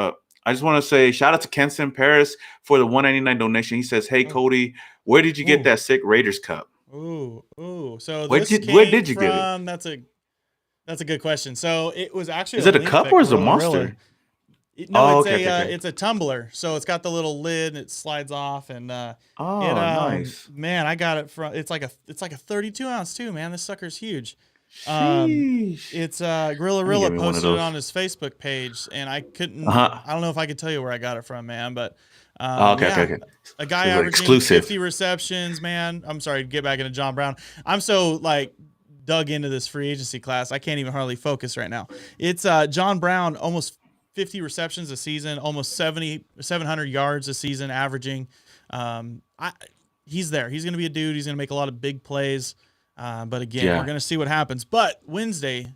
I just want to say shout out to Kenton Paris for the $199 donation. He says, "Hey Cody, where did you get that sick Raiders cup?" Ooh. So where did you get it? That's a good question. So it was actually is it a cup or is it a monster? No, it's a tumbler. So it's got the little lid and it slides off and nice. Man, I got it from it's like a 32 ounce too, man. This sucker's huge. It's Gorilla posted it on his Facebook page and I couldn't I don't know if I could tell you where I got it from, man, but okay. A guy averaging exclusive 50 receptions, man. I'm sorry, get back into John Brown. I'm so dug into this free agency class. I can't even hardly focus right now. It's John Brown, almost 50 receptions a season, almost 700 yards a season averaging. He's there. He's going to be a dude. He's going to make a lot of big plays. But again, we're going to see what happens. But Wednesday,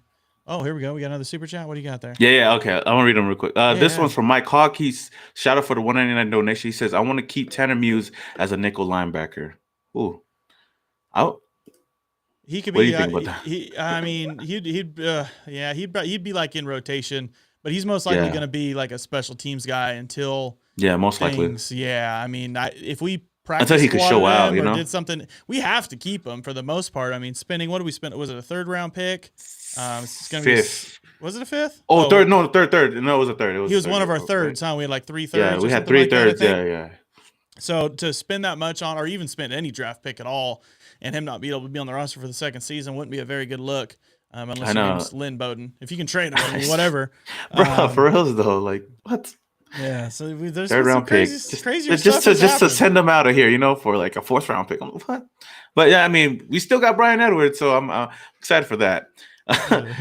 here we go. We got another super chat. What do you got there? Yeah. Okay. I want to read them real quick. This one's from Mike Hawk. He's shout out for the $199 donation. He says, "I want to keep Tanner Muse as a nickel linebacker." Ooh. He could be. What do you think about that? He'd be in rotation, but he's most likely going to be a special teams guy until most likely. Yeah, I mean, if we practice until he could show out, did something, we have to keep him for the most part. I mean, what did we spend? Was it a 3rd round pick? It's going to be fifth. Was it a 5th? Third. No, third. No, it was a 3rd. He was one of our thirds, huh? We had 3 thirds. Yeah, we had 3 thirds. Yeah. So to spend that much on, or even spend any draft pick at all, and him not be able to be on the roster for the second season wouldn't be a very good look. Unless your name's Lynn Bowden. If you can trade him, I mean, whatever. Bro, for reals though, what? Yeah, so there's 3rd round pick, just to send them out of here, for a 4th round pick. What? But yeah, I mean, we still got Bryan Edwards, so I'm excited for that.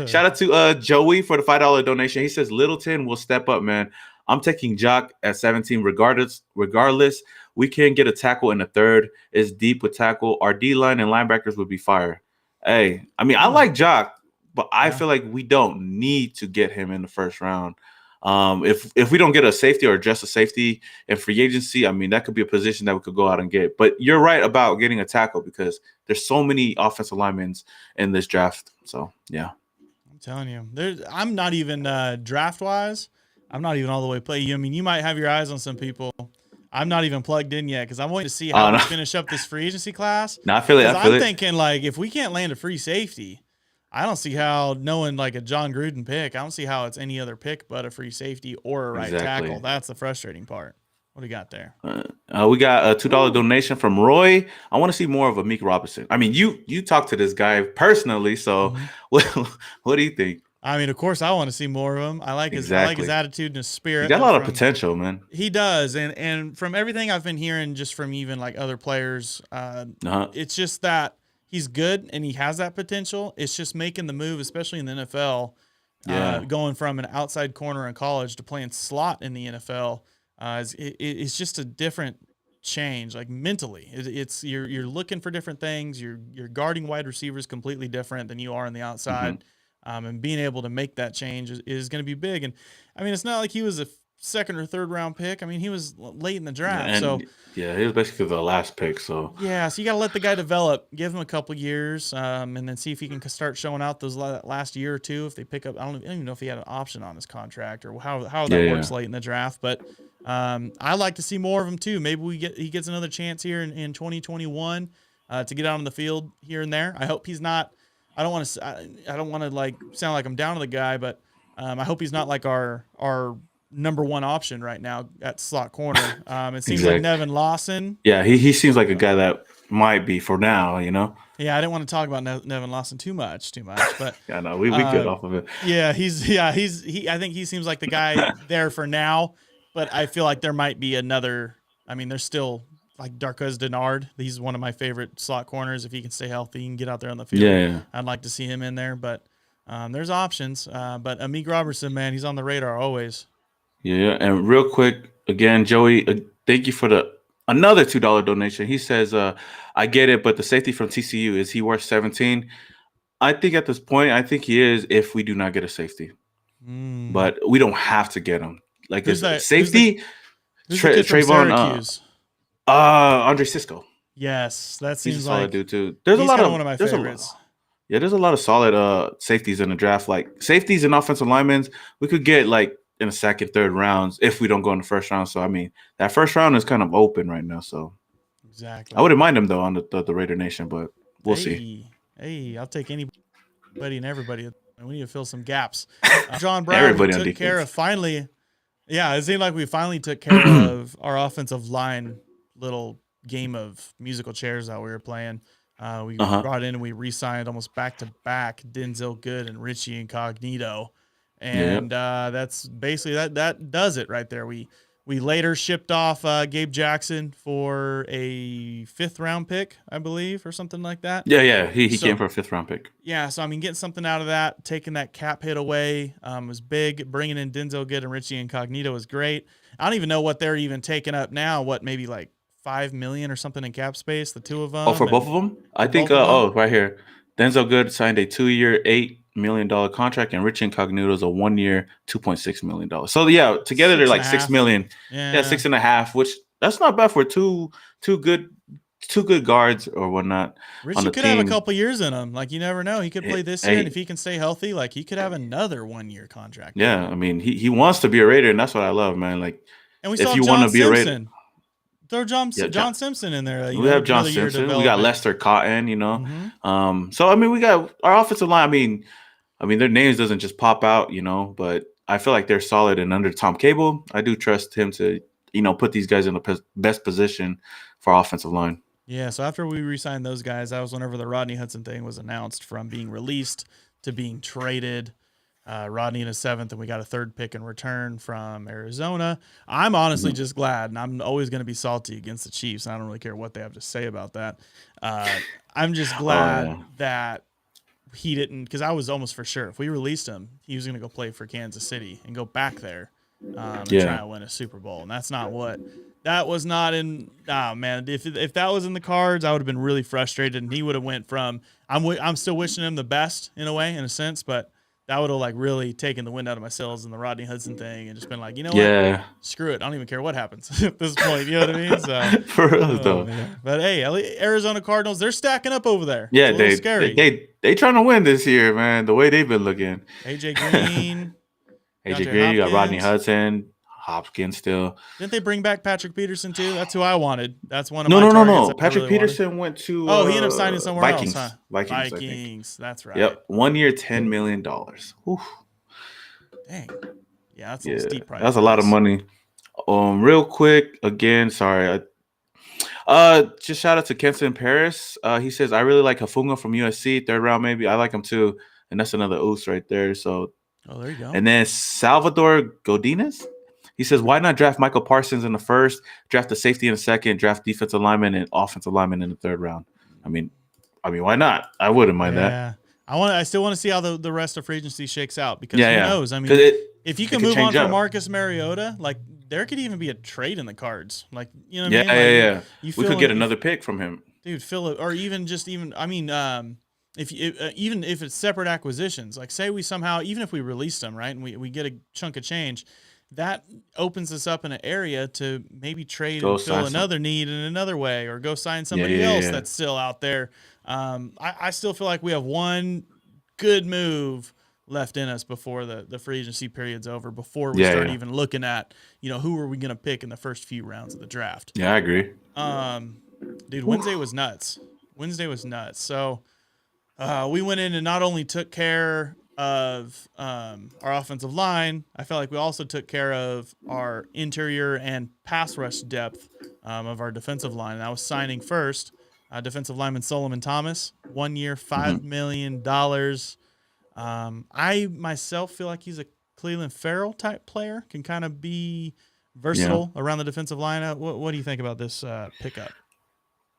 Shout out to Joey for the $5 donation. He says Littleton will step up, man. I'm taking Jock at 17 regardless. we can get a tackle in the third. It's deep with tackle. Our D-line and linebackers would be fire. Hey, I mean, I like Jock, but I feel like we don't need to get him in the first round. If we don't get a safety or just a safety in free agency, I mean, that could be a position that we could go out and get. But you're right about getting a tackle because there's so many offensive linemen in this draft. So, yeah. I'm telling you, I'm not even draft-wise. I'm not even all the way playing. I mean, you might have your eyes on some people. I'm not even plugged in yet because I'm waiting to see how we finish up this free agency class. No, I feel it. I'm thinking, like, if we can't land a free safety, I don't see how knowing like a John Gruden pick. I don't see how it's any other pick but a free safety or a right tackle. That's the frustrating part. What do you got there? We got a $2 donation from Roy. I want to see more of Amik Robinson. I mean, you talked to this guy personally, so what do you think? I mean, of course, I want to see more of him. I like his attitude and his spirit. He got a lot of potential, man. He does, and from everything I've been hearing, just from even like other players, it's just that he's good and he has that potential. It's just making the move, especially in the NFL, going from an outside corner in college to playing slot in the NFL. It's just a different change, like mentally. It's you're looking for different things. You're guarding wide receivers completely different than you are on the outside. And being able to make that change is going to be big. And I mean, it's not like he was a second or third round pick. I mean, he was late in the draft. He was basically the last pick. So so you got to let the guy develop, give him a couple years, and then see if he can start showing out those last year or two. If they pick up, I don't even know if he had an option on his contract or how that works late in the draft. But I like to see more of him too. Maybe he gets another chance here in 2021 to get out on the field here and there. I hope he's not. I don't want to like sound like I'm down to the guy, but I hope he's not like our number one option right now at slot corner. It seems like Nevin Lawson. Yeah, he seems like a guy that might be for now, you know. Yeah, I didn't want to talk about Nevin Lawson too much, but yeah, no, we good off of it. Yeah, I think he seems like the guy there for now, but I feel like there might be another. I mean, there's still like Darqueze Dennard. He's one of my favorite slot corners. If he can stay healthy and get out there on the field, I'd like to see him in there. But there's options. But Amik Robertson, man, he's on the radar always. Yeah, and real quick, again, Joey, thank you for another $2 donation. He says, I get it, but the safety from TCU, is he worth 17? I think at this point, I think he is if we do not get a safety. But we don't have to get him. Like this safety, Trayvon, Andre Cisco. Yes, that seems he's a like solid dude too. There's a lot of one of my favorites. There's a lot of solid safeties in the draft. Like safeties and offensive linemen, we could get like in the second, third rounds if we don't go in the first round. So I mean, that first round is kind of open right now. So exactly, I wouldn't mind him though on the Raider Nation, but we'll see. Hey, I'll take anybody and everybody. We need to fill some gaps. John Brown took care of finally. Yeah, it seemed like we finally took care of our offensive line little game of musical chairs that we were playing. We brought in and we re-signed almost back-to-back Denzel Good and Richie Incognito. And that's basically that does it right there. We later shipped off Gabe Jackson for a 5th round pick, I believe, or something like that. Yeah. He came for a 5th round pick. Yeah, so I mean, getting something out of that, taking that cap hit away was big. Bringing in Denzel Good and Richie Incognito was great. I don't even know what they're even taking up now. What, maybe like $5 million or something in cap space, the two of them. Oh, for both of them? I think. Right here, Denzel Good signed a 2-year, $8 million contract, and Richie Incognito is a 1-year, $2.6 million. So yeah, together they're like $6 million. Yeah, 6.5, which that's not bad for two good guards or whatnot. Richie could have a couple years in him. Like you never know. He could play this year, and if he can stay healthy, like he could have another 1-year contract. Yeah, I mean he wants to be a Raider, and that's what I love, man. Like, and we if you want to be a Raider. Throw John Simpson in there. We have John Simpson. We got Lester Cotton, you know. So, I mean, we got our offensive line. I mean, their names doesn't just pop out, you know, but I feel like they're solid. And under Tom Cable, I do trust him to, you know, put these guys in the best position for our offensive line. Yeah, so after we re-signed those guys, that was whenever the Rodney Hudson thing was announced, from being released to being traded. Rodney in a 7th, and we got a 3rd pick in return from Arizona. I'm honestly just glad, and I'm always going to be salty against the Chiefs. And I don't really care what they have to say about that. I'm just glad that he didn't, because I was almost for sure if we released him, he was going to go play for Kansas City and go back there and try to win a Super Bowl. And that's not what That was not in. Oh man, if that was in the cards, I would have been really frustrated, and he would have went from. I'm still wishing him the best in a way, in a sense, but that would have like really taken the wind out of my sails in the Rodney Hudson thing, and just been like, you know what, screw it, I don't even care what happens at this point. You know what I mean? So For real though. Man. But hey, Arizona Cardinals, they're stacking up over there. Yeah, they trying to win this year, man. The way they've been looking. AJ Green, you got Rodney Hudson. Hopkins still. Didn't they bring back Patrick Peterson too? That's who I wanted. That's one of my targets. No. Patrick Peterson went to. He ended up signing somewhere Vikings. else. Huh? Vikings. That's right. Yep, 1 year, $10 million. Whew. Dang. Yeah, that's a steep price. That's a lot of money. Real quick, again, sorry. Just shout out to Kenton Paris. He says I really like Hafunga from USC, 3rd round maybe. I like him too, and that's another oos right there. So. Oh, there you go. And then Salvador Godinez. He says, why not draft Michael Parsons in the 1st, draft the safety in the 2nd, draft defensive lineman and offensive lineman in the 3rd round? I mean, why not? I wouldn't mind that. I still want to see how the rest of free agency shakes out because who knows? I mean, if you can move on from Marcus Mariota, like there could even be a trade in the cards. Like, you know what I mean? Yeah. We could get another pick from him. Dude, or even if even if it's separate acquisitions, like say we somehow, even if we released them, right, and we get a chunk of change, that opens us up in an area to maybe trade and fill another need in another way, or go sign somebody else that's still out there. I still feel like we have one good move left in us before the free agency period's over, before we start even looking at, who are we going to pick in the first few rounds of the draft. Yeah, I agree. Dude, Wednesday was nuts. So we went in and not only took care of our offensive line, I felt like we also took care of our interior and pass rush depth of our defensive line. And I was signing first defensive lineman Solomon Thomas, 1 year, $5 million. I myself feel like he's a Cleveland Farrell type player, can kind of be versatile around the defensive line. What do you think about this pickup?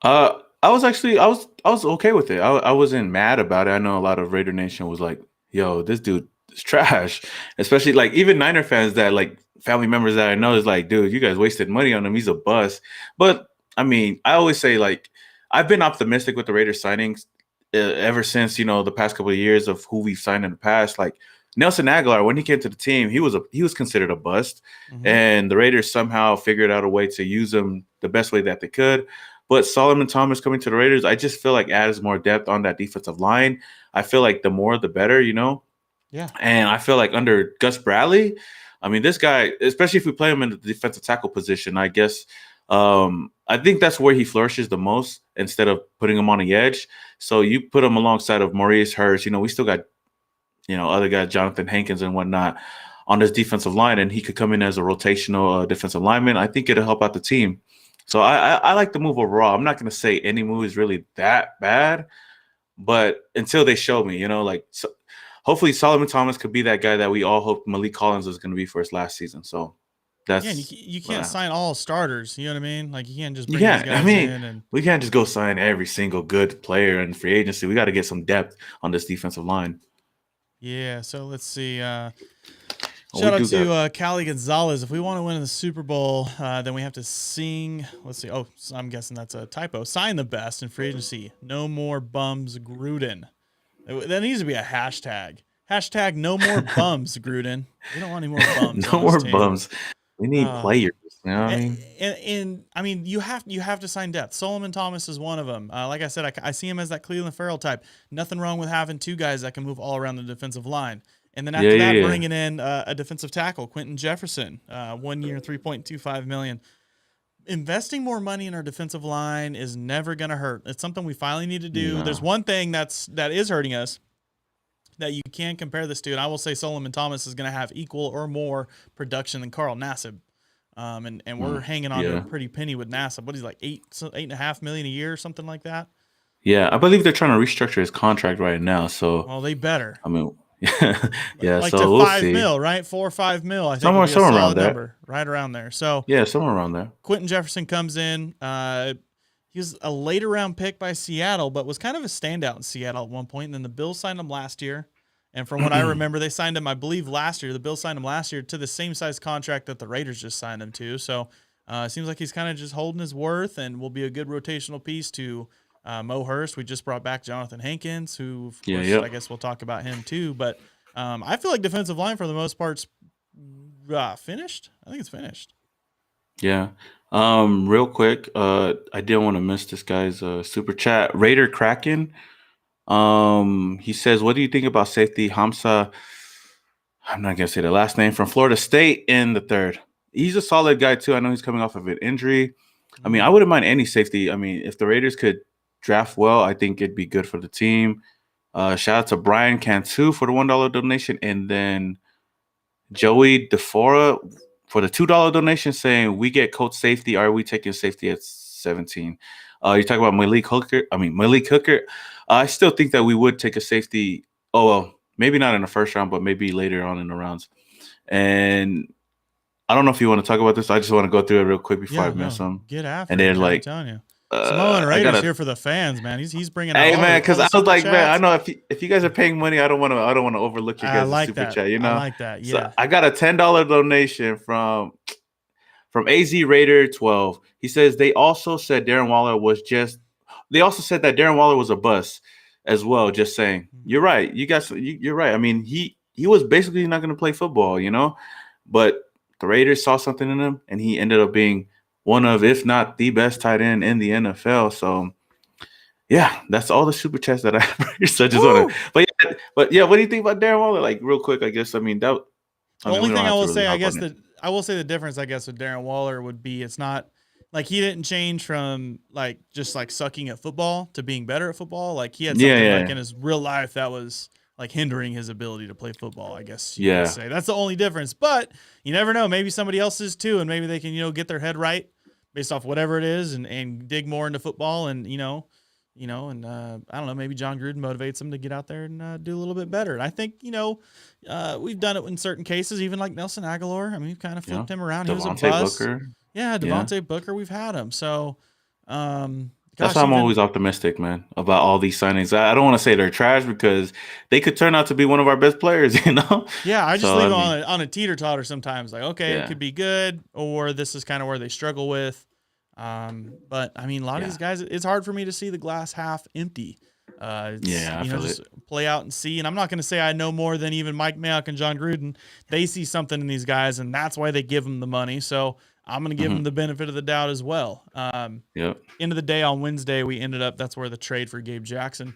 I was okay with it. I wasn't mad about it. I know a lot of Raider Nation was like, yo, this dude is trash. Especially like even Niner fans that like family members that I know is like, dude, you guys wasted money on him. He's a bust. But I mean, I always say like I've been optimistic with the Raiders signings ever since, the past couple of years of who we've signed in the past. Like Nelson Agholor, when he came to the team, he was considered a bust. And the Raiders somehow figured out a way to use him the best way that they could. But Solomon Thomas coming to the Raiders, I just feel like adds more depth on that defensive line. I feel like the more, the better, Yeah. And I feel like under Gus Bradley, I mean, this guy, especially if we play him in the defensive tackle position, I guess I think that's where he flourishes the most instead of putting him on the edge. So you put him alongside of Maurice Hurst. We still got, other guys, Jonathan Hankins and whatnot on this defensive line, and he could come in as a rotational defensive lineman. I think it'll help out the team. So I like the move overall. I'm not going to say any move is really that bad, but until they show me, hopefully Solomon Thomas could be that guy that we all hope Malik Collins is going to be for his last season. So that's you can't sign all starters. You know what I mean? Like you can't just bring these guys in. And we can't just go sign every single good player in free agency. We got to get some depth on this defensive line. Yeah. So let's see. Shout out to Cali Gonzalez. If we want to win in the Super Bowl, then we have to sing. Let's see. Oh, I'm guessing that's a typo. Sign the best in free agency. No more bums, Gruden. That needs to be a hashtag. Hashtag no more bums, Gruden. We don't want any more bums. No more bums. We need players. You know what I mean? And I mean, you have to sign depth. Solomon Thomas is one of them. Like I said, I see him as that Cleveland Farrell type. Nothing wrong with having two guys that can move all around the defensive line. And then after that, bringing in a defensive tackle, Quinton Jefferson, 1 year, $3.25 million. Investing more money in our defensive line is never going to hurt. It's something we finally need to do. No. There's one thing that is hurting us that you can compare this to, and I will say Solomon Thomas is going to have equal or more production than Carl Nassib. And we're hanging on to a pretty penny with Nassib. What is he, like $8.5 million a year or something like that? Yeah, I believe they're trying to restructure his contract right now. So well, they better. I mean. Yeah, like so to we'll 5 see. mil, right? 4 or 5 mil. I think somewhere around there, number, right around there. So yeah, somewhere around there. Quinton Jefferson comes in. He was a later round pick by Seattle, but was kind of a standout in Seattle at one point. And then the Bills signed him last year. And from what I remember, they signed him, I believe, last year. The Bills signed him last year to the same size contract that the Raiders just signed him to. So Seems like he's kind of just holding his worth and will be a good rotational piece to Mo Hurst. We just brought back Jonathan Hankins, who, of course, I guess we'll talk about him too. But I feel like defensive line, for the most part, finished. I think it's finished. Yeah. Real quick, I didn't want to miss this guy's super chat. Raider Kraken. He says, "What do you think about safety Hamza?" I'm not gonna say the last name, from Florida State in the third. He's a solid guy too. I know he's coming off of an injury. I mean, I wouldn't mind any safety. I mean, if the Raiders could draft well, I think it'd be good for the team. Shout out to Brian Cantu for the $1 donation, and then Joey DeFora for the $2 donation, saying, "We get coach safety. Are we taking safety at 17?" You talk about Malik Hooker. I still think that we would take a safety. Oh, well, maybe not in the first round, but maybe later on in the rounds. And I don't know if you want to talk about this. I just want to go through it real quick before I miss them. Get after and it. then, like, I'm telling you. Samoan Raiders here for the fans, man. He's bringing. Hey, man, because I was like, man, I know if you guys are paying money, I don't want to overlook your guys' super chat. You know, I like that. Yeah, so I got a $10 donation from AZ Raider 12. He says they also said that Darren Waller was a bust as well. Just saying, you're right. You guys, you're right. I mean, he was basically not going to play football, you know, but the Raiders saw something in him, and he ended up being one of, if not the best tight end in the NFL. So, yeah, that's all the super chats that I have. So I just want to, but yeah, what do you think about Darren Waller? Like, real quick, I guess. I mean, the only thing I will say, I guess, I will say the difference, I guess, with Darren Waller would be it's not like he didn't change from like just like sucking at football to being better at football. Like he had something like in his real life that was like hindering his ability to play football, I guess you could say. That's the only difference. But you never know. Maybe somebody else is too, and maybe they can, get their head right based off whatever it is and dig more into football and, I don't know, maybe John Gruden motivates them to get out there and do a little bit better. And I think, we've done it in certain cases, even like Nelson Agholor. I mean, we've kind of flipped him around. He was a bust. Booker. Yeah, Devontae Booker, we've had him. So, that's why I'm always optimistic, man, about all these signings. I don't want to say they're trash because they could turn out to be one of our best players, Yeah, I just leave them on a teeter-totter sometimes. Like, okay, it could be good, or this is kind of where they struggle with. But, I mean, a lot of these guys, it's hard for me to see the glass half empty. I feel just play out and see. And I'm not going to say I know more than even Mike Mayock and John Gruden. They see something in these guys, and that's why they give them the money. So I'm going to give them the benefit of the doubt as well. End of the day on Wednesday, that's where the trade for Gabe Jackson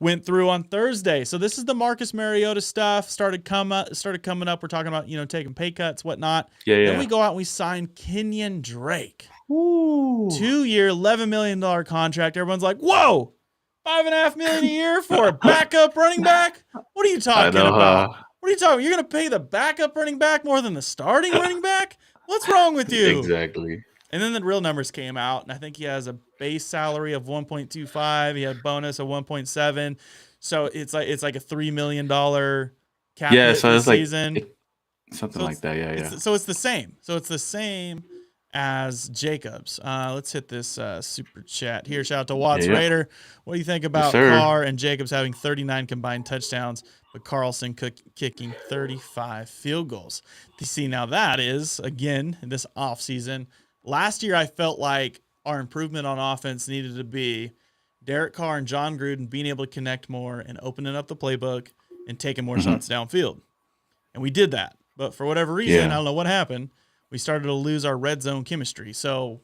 went through on Thursday. So this is the Marcus Mariota stuff started coming up. We're talking about, taking pay cuts, whatnot. Then we go out and we sign Kenyon Drake. Ooh. 2-year, $11 million contract. Everyone's like, whoa, $5.5 million a year for a backup running back? What are you talking about? What are you talking? You're going to pay the backup running back more than the starting running back? What's wrong with you? Exactly. And then the real numbers came out, and I think he has a base salary of 1.25. He had bonus of 1.7. So it's like a $3 million cap hit this season. Something like that. Yeah. So it's the same. So it's the same as Jacobs. Let's hit this super chat here. Shout out to Watts Raider. What do you think about Carr and Jacobs having 39 combined touchdowns, but Carlson kicking 35 field goals? See, now that is, again, this offseason. Last year, I felt like our improvement on offense needed to be Derek Carr and John Gruden being able to connect more and opening up the playbook and taking more shots downfield. And we did that. But for whatever reason, I don't know what happened, we started to lose our red zone chemistry. So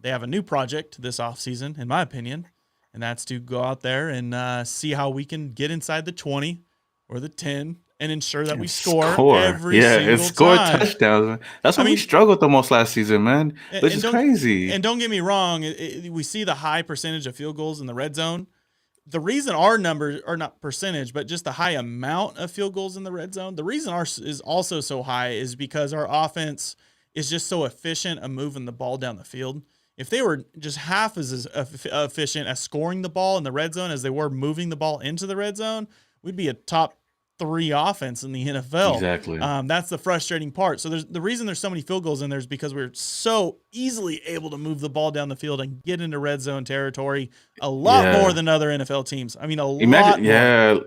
they have a new project this offseason, in my opinion, and that's to go out there and see how we can get inside the 20 or the 10 and ensure that we score every single time. Score touchdowns. Man. That's what we struggled the most last season, man. Which is crazy. And don't get me wrong, we see the high percentage of field goals in the red zone. The reason our numbers are not percentage, but just the high amount of field goals in the red zone, the reason ours is also so high is because our offense is just so efficient at moving the ball down the field. If they were just half as efficient at scoring the ball in the red zone as they were moving the ball into the red zone, we'd be a top 3 offense in the NFL. Exactly. That's the frustrating part. So the reason there's so many field goals in there is because we're so easily able to move the ball down the field and get into red zone territory a lot more than other NFL teams. I mean, lot more.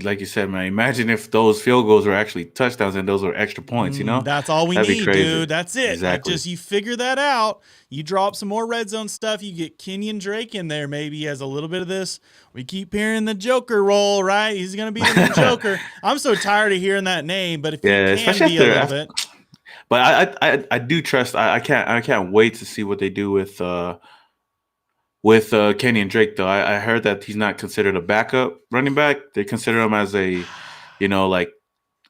like you said, man, imagine if those field goals were actually touchdowns and those were extra points, That's all we That'd be need, crazy. dude. That's it. Like, Exactly. just you figure that out. You drop some more red zone stuff. You get Kenyon Drake in there. Maybe he has a little bit of this. We keep hearing the Joker roll, right? He's gonna be the new Joker. I'm so tired of hearing that name, but if he can especially be a little bit. But I do trust. I can't wait to see what they do with Kenyon Drake. Though I heard that he's not considered a backup running back. They consider him as a, like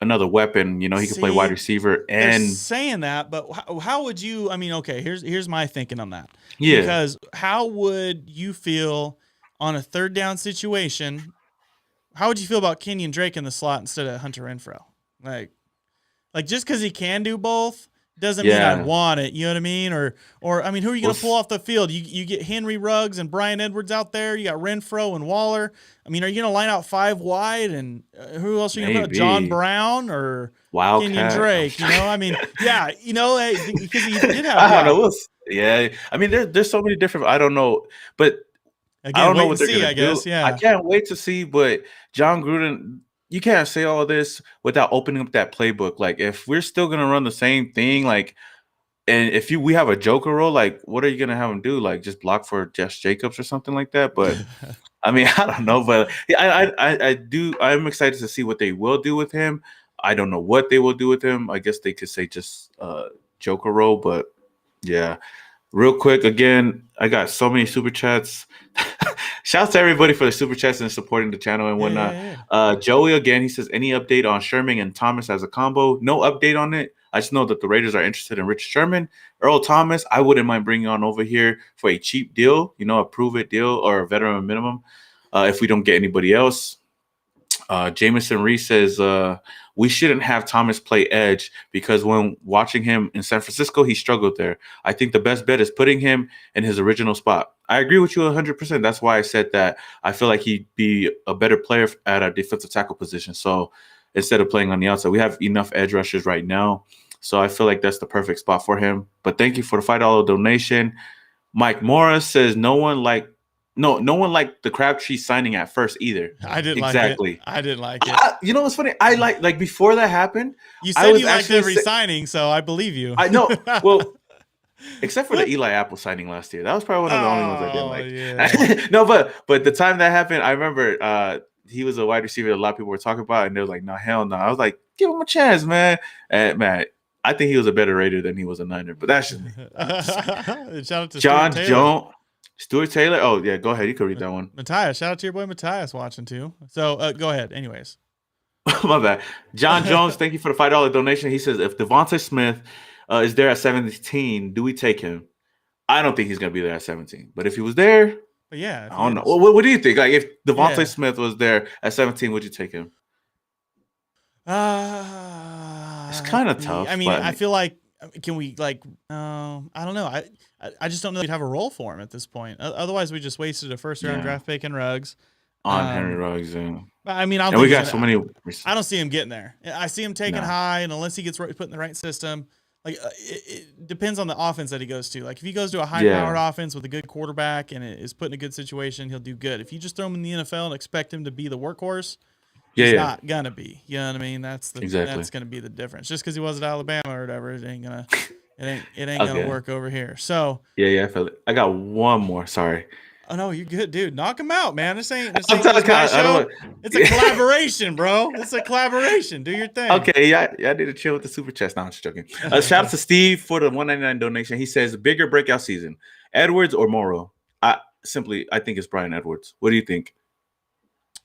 another weapon. He can play wide receiver. They're And saying that, but how would you? I mean, okay, here's my thinking on that. Yeah. Because how would you feel on a third down situation? How would you feel about Kenyon Drake in the slot instead of Hunter Renfrow? Like just because he can do both doesn't mean I want it. You know what I mean? Or I mean, who are you going to pull off the field? You get Henry Ruggs and Brian Edwards out there. You got Renfrow and Waller. I mean, are you going to line out 5 wide? And who else are you going to put? John Brown or Kenyon Drake? I mean, yeah, because he did have. I don't know. Yeah, I mean, there's so many different. I don't know, but again, I don't know what they're going to do. Guess, yeah. I can't wait to see. But John Gruden, you can't say all this without opening up that playbook. Like, if we're still going to run the same thing, like, and if we have a Joker role, like, what are you going to have him do? Like, just block for Jess Jacobs or something like that? But I mean, I don't know. But I'm excited to see what they will do with him. I don't know what they will do with him. I guess they could say just Joker role, but yeah. Real quick, again, I got so many super chats. Shout out to everybody for the super chats and supporting the channel and whatnot. Yeah. Joey, again, he says, any update on Sherman and Thomas as a combo? No update on it. I just know that the Raiders are interested in Rich Sherman. Earl Thomas, I wouldn't mind bringing on over here for a cheap deal, a prove-it deal or a veteran minimum if we don't get anybody else. Jameson Reese says, we shouldn't have Thomas play edge because when watching him in San Francisco, he struggled there. I think the best bet is putting him in his original spot. I agree with you 100%. That's why I said that I feel like he'd be a better player at a defensive tackle position. So instead of playing on the outside, we have enough edge rushers right now. So I feel like that's the perfect spot for him. But thank you for the $5 donation. Mike Morris says, no one liked the Crabtree signing at first either. I didn't exactly. Like it. I didn't like it. You know what's funny? I like before that happened. You said you liked every signing, so I believe you. I know. Well, except for the Eli Apple signing last year. That was probably one of the only ones I didn't like. Yeah. No, but the time that happened, I remember he was a wide receiver that a lot of people were talking about, and they were like, no, hell no. I was like, give him a chance, man. And man, I think he was a better Raider than he was a Niner, but that's just me. Shout out to John Jones. Stuart Taylor. Oh, yeah. Go ahead. You can read that one. Matthias. Shout out to your boy Matthias watching too. So go ahead. Anyways. My bad. John Jones, thank you for the $5 donation. He says, if Devontae Smith is there at 17, do we take him? I don't think he's going to be there at 17. But if he was there, but yeah. I don't know. What do you think? Like, if Devontae Smith was there at 17, would you take him? It's kind of tough. I mean, I feel like, can we I don't know. I just don't know if we'd have a role for him at this point. Otherwise, we just wasted a first-round draft pick in Ruggs. On Henry Ruggs, yeah. I mean, we got so many. I don't see him getting there. I see him taking high, and unless he gets put in the right system, it depends on the offense that he goes to. Like, if he goes to a high-powered offense with a good quarterback and is put in a good situation, he'll do good. If you just throw him in the NFL and expect him to be the workhorse, he's not gonna be. You know what I mean? That's gonna be the difference. Just because he was at Alabama or whatever, it ain't gonna gonna work over here. So I feel it. I got one more. Sorry. Oh no, you're good, dude. Knock him out, man. This ain't this show. It's a collaboration, bro. It's a collaboration. Do your thing. Okay, I need to chill with the super chest. No, I'm just joking. Shout out to Steve for the $1.99 donation. He says, bigger breakout season, Edwards or Morrow? I think it's Brian Edwards. What do you think?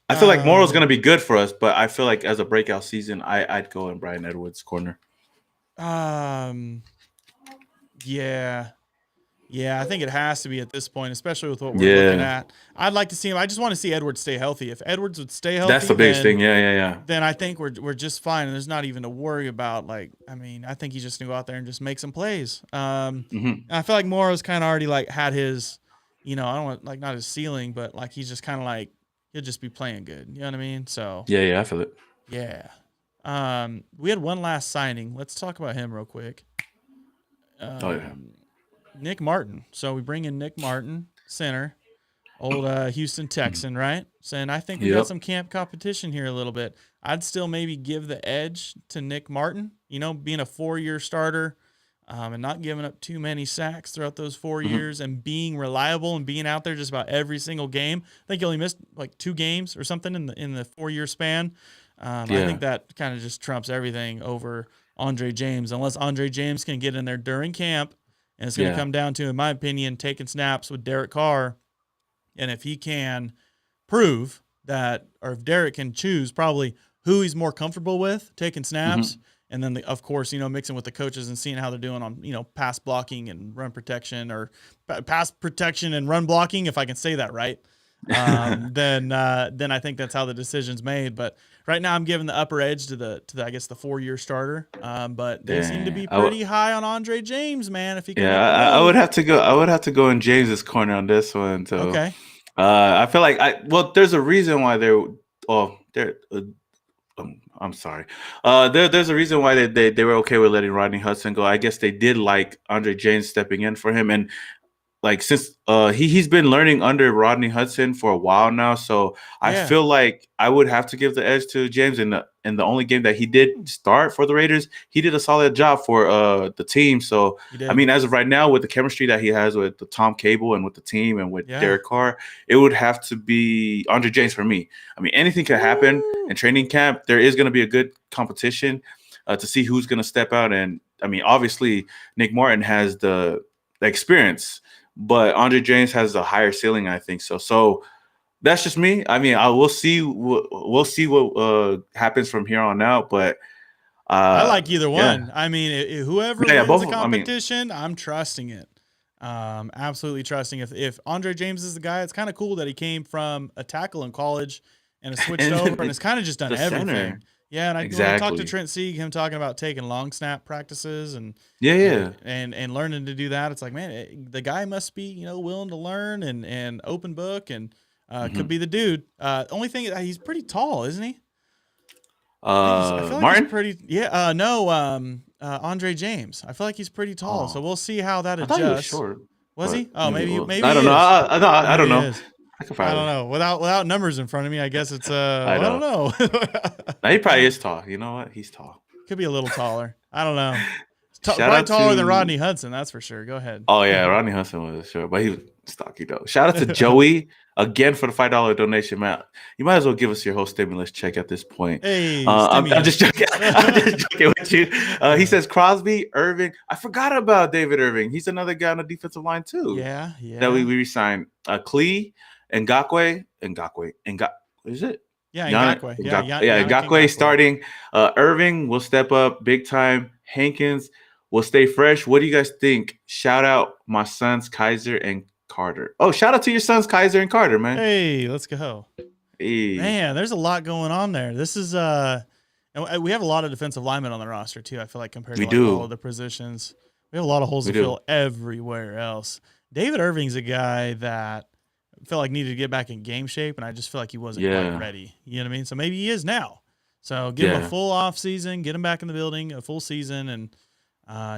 I feel like Morrow's gonna be good for us, but I feel like as a breakout season, I'd go in Brian Edwards' corner. Yeah, I think it has to be at this point, especially with what we're looking at. I'd like to see him. I just want to see Edwards stay healthy. If Edwards would stay healthy, that's the biggest thing. Yeah. Then I think we're just fine, and there's not even to worry about. I think he's just gonna go out there and just make some plays. I feel like Morrow's kind of already had his, I don't want not his ceiling, but he's just kind of he'll just be playing good. You know what I mean? So yeah, I feel it. Yeah. We had one last signing. Let's talk about him real quick. Nick Martin. So we bring in Nick Martin, center, old Houston Texan, right? Saying, I think we got Yep. some camp competition here a little bit. I'd still maybe give the edge to Nick Martin, being a 4-year starter and not giving up too many sacks throughout those 4 years and being reliable and being out there just about every single game. I think he only missed like 2 games or something in the 4-year span. I think that kind of just trumps everything over Andre James, unless Andre James can get in there during camp. And it's going to come down to, in my opinion, taking snaps with Derek Carr. And if he can prove that, or if Derek can choose probably who he's more comfortable with taking snaps, and then, of course, mixing with the coaches and seeing how they're doing on, pass blocking and run protection, or pass protection and run blocking, if I can say that right, then I think that's how the decision's made. But right now I'm giving the upper edge to the I guess the 4-year starter. But they seem to be pretty high on Andre James, man. If he can, I would have to go. I would have to go in James's corner on this one. So okay. I feel like there's a reason why they're. I'm sorry. There's a reason why they were okay with letting Rodney Hudson go. I guess they did like Andre James stepping in for him, and like since he's been learning under Rodney Hudson for a while now, so I feel like I would have to give the edge to James. In the only game that he did start for the Raiders, he did a solid job for the team. So I mean, as of right now, with the chemistry that he has with the Tom Cable and with the team and with Derek Carr, it would have to be Andre James for me. I mean, anything could happen in training camp. There is going to be a good competition to see who's going to step out. And I mean, obviously, Nick Martin has the experience, but Andre James has a higher ceiling, I think so. So that's just me. I mean, we'll see what happens from here on out. But I like either one. I mean, whoever wins both the competition, I'm trusting it. Absolutely trusting. If Andre James is the guy, it's kind of cool that he came from a tackle in college and has switched over and has kind of just done everything. Center. Yeah, and when I talked to Trent Sieg, him talking about taking long snap practices and learning to do that, it's like, man, the guy must be willing to learn and open book and could be the dude. Only thing, he's pretty tall, isn't he? I feel like Martin? He's pretty. Andre James. I feel like he's pretty tall, so we'll see how that adjusts. I thought he was short. Was he? Oh, maybe. I don't know. I don't know. I don't know. Without numbers in front of me, I guess it's I don't know. No, he probably is tall. You know what? He's tall. Could be a little taller. I don't know. Probably taller than Rodney Hudson, that's for sure. Go ahead. Oh yeah, Rodney Hudson was short, but he was stocky though. Shout out to Joey again for the $5 donation, man. You might as well give us your whole stimulus check at this point. Hey, I'm just joking. I'm just joking with you. He says Crosby, Irving. I forgot about David Irving. He's another guy on the defensive line too. Yeah. That we re-signed. Klee, Ngakoue. Is it? Yeah, Ngakoue. Ngakoue starting. Irving will step up big time. Hankins will stay fresh. What do you guys think? Shout out my sons Kaiser and Carter. Oh, shout out to your sons Kaiser and Carter, man. Hey, let's go. Hey. Man, there's a lot going on there. This is and we have a lot of defensive linemen on the roster too. I feel like compared to all of the positions, we have a lot of holes to fill everywhere else. David Irving's a guy that I felt like needed to get back in game shape, and I just feel like he wasn't quite ready. You know what I mean? So maybe he is now. So give him a full off season, get him back in the building, a full season, and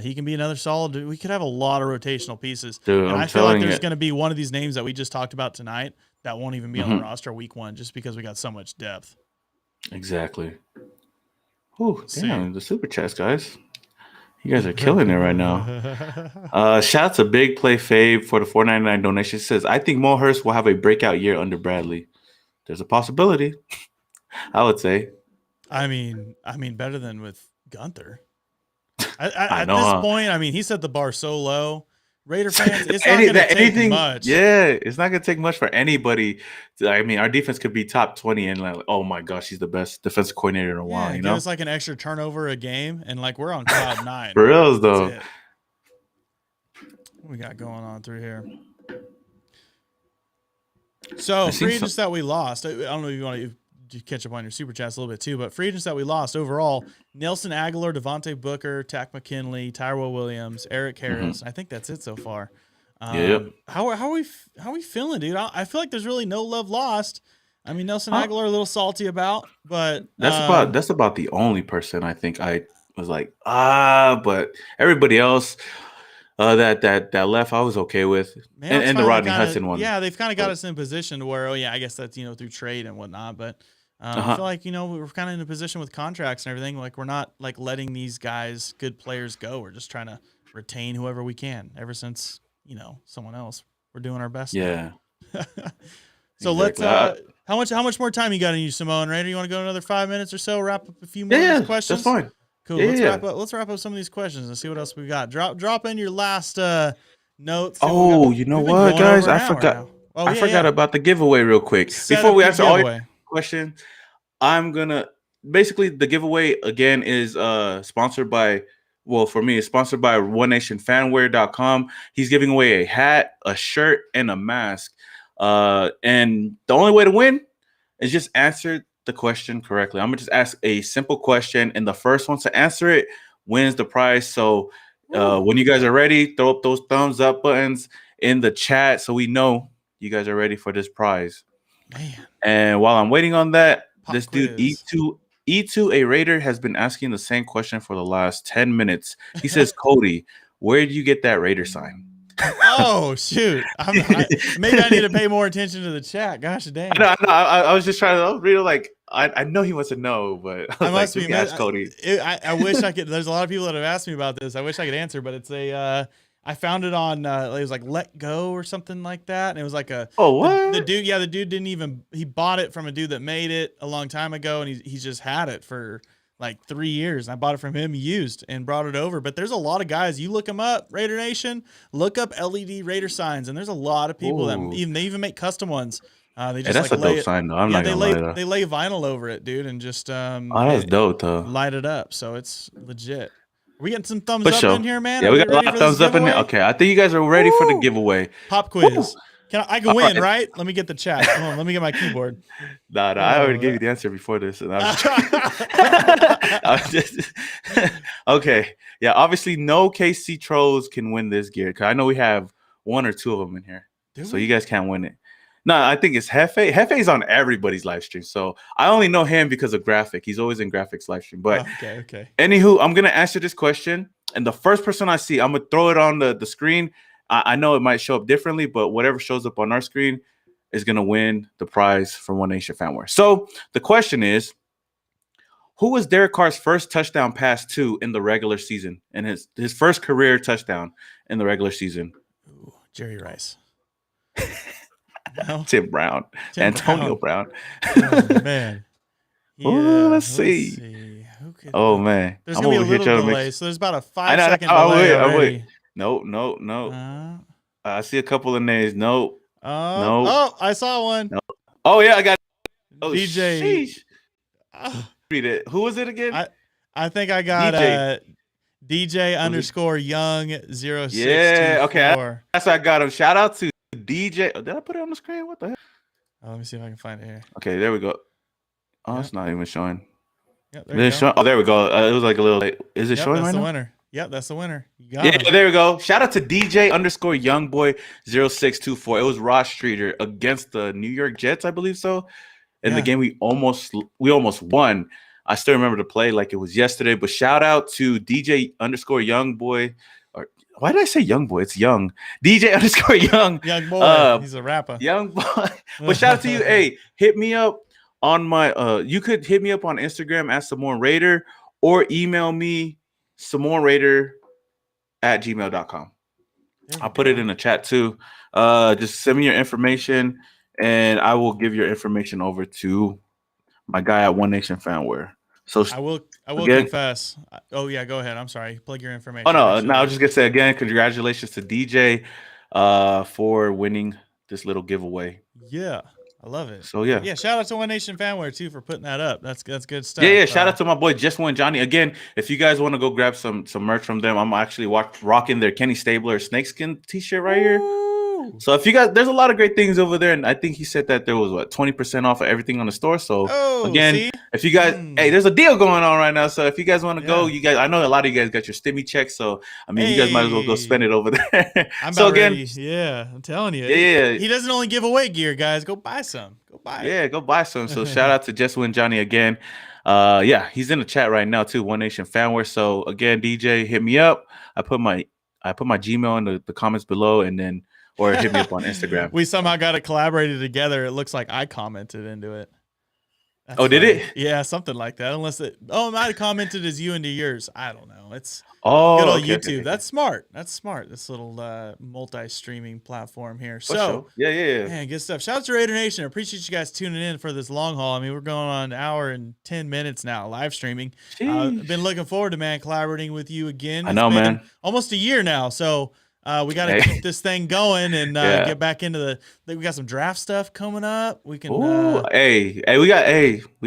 he can be another solid. We could have a lot of rotational pieces. Dude, and I feel like there's going to be one of these names that we just talked about tonight that won't even be on the roster week 1 just because we got so much depth. Exactly. Oh, damn, the super chats, guys. You guys are killing it right now. Shout out to Big Play Fave for the $4.99 donation. It says, I think Mo Hurst will have a breakout year under Bradley. There's a possibility, I would say. I mean, better than with Gunther. At this point, I mean, he set the bar so low. Raider fans, it's not going to take much. Yeah, it's not going to take much for anybody. I mean, our defense could be top 20 and like, oh my gosh, he's the best defensive coordinator in a while. You know, give us like an extra turnover a game, and like we're on cloud 9. For reals, though. What we got going on through here? So free agents that we lost. I don't know if you want to catch up on your super chats a little bit too, but free agents that we lost overall: Nelson Agholor, Devontae Booker, Tack McKinley, Tyrell Williams, Eric Harris. I think that's it so far. How are we feeling, dude? I feel like there's really no love lost. I mean, Nelson Agholor a little salty about, but that's about the only person I think I was like, but everybody else, That left I was okay with, Mayock's and the finally Rodney Hudson one. yeah, they've kind of got But, us in a position to where, I guess that's, through trade and whatnot. But I uh-huh. feel like, we're kind of in a position with contracts and everything. Like, we're not like letting these guys, good players, go. We're just trying to retain whoever we can. Ever since, someone else, we're doing our best Yeah, now. So let's, exactly. how much more time you got in you, Samoan Raider? You want to go another 5 minutes or so, wrap up a few more Yeah, of these yeah, that's questions? fine. Cool. Yeah, Let's yeah. wrap up some of these questions and see what else we got. Drop in your last notes. See what we got. Oh, you know We've been what, going guys? over an I hour forgot. now. Oh I forgot yeah. about the giveaway real quick. Set Before up we your answer all your giveaway. questions, I'm gonna basically the giveaway again is sponsored by. Well, for me, it's sponsored by OneNationFanwear.com. He's giving away a hat, a shirt, and a mask. And the only way to win is just answer the question correctly. I'm gonna just ask a simple question, and the first one to answer it wins the prize. So when you guys are ready, throw up those thumbs up buttons in the chat so we know you guys are ready for this prize. Man. And while I'm waiting on that, Pop this quiz. dude E2 a Raider has been asking the same question for the last 10 minutes. He says, Cody, where do you get that Raider sign? Oh shoot! Maybe I need to pay more attention to the chat. Gosh dang! I was just trying to. I was really like, I know he wants to know, but I was like, ask Cody. I wish I could. There's a lot of people that have asked me about this. I wish I could answer, but it's a. I found it on. It was like Let Go or something like that, and it was like a. Oh what? The dude? Yeah, the dude didn't even. He bought it from a dude that made it a long time ago, and he's just had it for like 3 years. I bought it from him used and brought it over. But there's a lot of guys. You look them up, Raider Nation. Look up LED Raider signs, and there's a lot of people that they even make custom ones. They just that's like a dope sign though. I'm not gonna lie. they lay vinyl over it, dude, and just that's dope though. light it up. So it's legit. Are we getting some thumbs For up sure. in here, man? Yeah, Are we got a lot of thumbs up in there. Okay, I think you guys are ready for the giveaway. Pop quiz. I can win, right. right? Let me get the chat. Come on, let me get my keyboard. Nah, I already gave you the answer before this. And I was just okay. Yeah, obviously no KC trolls can win this gear because I know we have 1 or 2 of them in here. So you guys can't win it. No, I think it's Hefe. Hefe's on everybody's live stream. So I only know him because of Graphic. He's always in Graphic's live stream. But okay. Anywho, I'm going to answer this question. And the first person I see, I'm going to throw it on the screen. I know it might show up differently, but whatever shows up on our screen is going to win the prize from One Nation Fanwear. So the question is, who was Derek Carr's first touchdown pass to in the regular season and his first career touchdown in the regular season? Ooh, Jerry Rice. No? Tim Brown. Antonio Brown. Oh, man. Yeah, let's see. Oh, man. There's going to be a little delay, so there's about a 5-second delay already. No. I see a couple of names. No. Oh, I saw one. No. Oh, yeah, I got it. Oh, DJ. Read it. Who was it again? I think I got DJ underscore Young 0624. Yeah, okay. That's how I got him. Shout out to DJ. Oh, did I put it on the screen? What the hell? Let me see if I can find it here. Okay, there we go. Oh, it's not even showing. Yep, there oh, there we go. It was like a little late. Is it showing right now? That's the winner. Yep, that's the winner. You got him. There we go. Shout out to DJ underscore Youngboy 0624. It was Ross Streeter against the New York Jets, I believe so. In the game we almost won. I still remember the play like it was yesterday. But shout out to DJ underscore Youngboy. Or why did I say Youngboy? It's Young. DJ underscore Young. Young boy. He's a rapper. Young boy. But shout out to you. Hey, hit me up on my you could hit me up on Instagram at Samoan Raider or email me SamoanRaider@gmail.com. I'll put it in the chat too. Just send me your information and I will give your information over to my guy at One Nation Fanwear. So I will confess. Oh yeah, go ahead. I'm sorry. Plug your information. Oh no, I was just gonna say again, congratulations to DJ for winning this little giveaway. Yeah. I love it. So yeah. Shout out to One Nation Fanwear too for putting that up. That's good stuff. Yeah. Shout out to my boy Just One Johnny. Again, if you guys want to go grab some merch from them, I'm actually rocking their Kenny Stabler snakeskin t-shirt right here. So if you guys, there's a lot of great things over there, and I think he said that there was 20% off of everything on the store. So again, if you guys, hey, there's a deal going on right now. So if you guys want to go, you guys, I know a lot of you guys got your stimmy checks, so I mean, you guys might as well go spend it over there. So again, I'm telling you, he doesn't only give away gear, guys. Go buy some. Go buy it. Yeah, go buy some. So shout out to Just Win Johnny again. He's in the chat right now too. One Nation Fanwear. So again, DJ, hit me up. I put my I put my Gmail in the comments below, and then or hit me up on Instagram. We somehow got it collaborated together. It looks like I commented into it. That's did funny. it? Yeah, something like that. Unless it might have commented as you into yours. I don't know. It's good Oh, old okay, YouTube. okay. That's smart. That's smart. This little multi-streaming platform here. For So sure. Yeah. man, good stuff. Shout out to Raider Nation. I appreciate you guys tuning in for this long haul. I mean, we're going on an hour and 10 minutes now, live streaming. I've been looking forward to, man, collaborating with you again. I know, It's been man. almost a year now. So we got to keep this thing going and get back into we got some draft stuff coming up. We can. We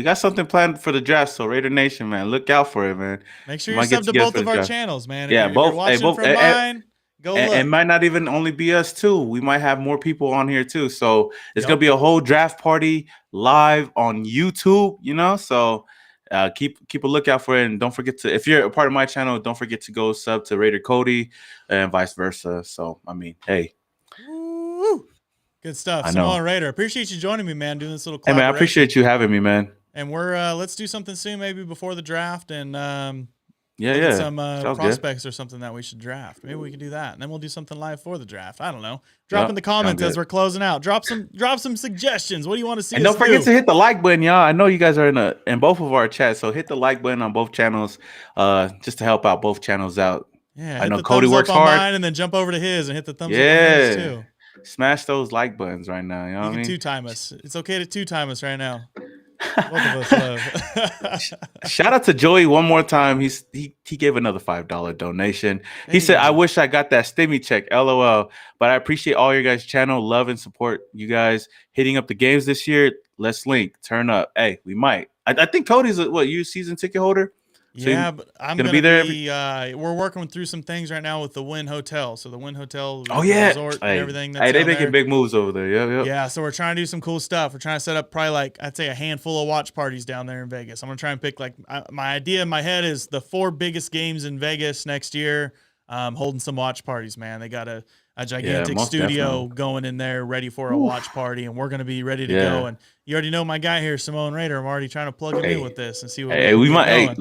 got something planned for the draft. So Raider Nation, man, look out for it, man. Make sure you're sub to both of our channels, man. Yeah, if both. You're watching from mine. Go look. It might not even only be us too. We might have more people on here too. So it's gonna be a whole draft party live on YouTube. You know, so keep a lookout for it, and don't forget to, if you're a part of my channel, don't forget to go sub to Raider Cody, and vice versa. So I mean, hey, woo. Good stuff. Samoan Raider, appreciate you joining me, man. Doing this little collaboration. Hey man, I appreciate you having me, man. And we're let's do something soon, maybe before the draft, and some prospects or something that we should draft. Maybe we can do that, and then we'll do something live for the draft. I don't know. Drop in the comments as we're closing out. Drop some suggestions. What do you want to see? And don't forget to hit the like button, y'all. I know you guys are in both of our chats, so hit the like button on both channels, just to help out both channels out. Yeah, I know Cody works hard, mine and then jump over to his and hit the thumbs up on his too. Smash those like buttons right now. You know what I mean? You can 2-time us. It's okay to 2-time us right now. Both of us love. Shout out to Joey one more time. He gave another $5 donation. He said, "I wish I got that stimmy check. LOL." But I appreciate all your guys' channel love and support. You guys hitting up the games this year. Let's link. Turn up. Hey, we might. I think Cody's you season ticket holder. So yeah, but I'm gonna be there. We're working through some things right now with the Wynn Hotel. So the Wynn Hotel, resort and everything. That's they making big moves over there. Yeah. So we're trying to do some cool stuff. We're trying to set up probably I'd say a handful of watch parties down there in Vegas. I'm gonna try and pick my idea in my head is the 4 biggest games in Vegas next year. Holding some watch parties, man. They got a gigantic studio going in there ready for a watch party, and we're going to be ready to go. And you already know my guy here, Samoan Raider. I'm already trying to plug him in with this and see what we might have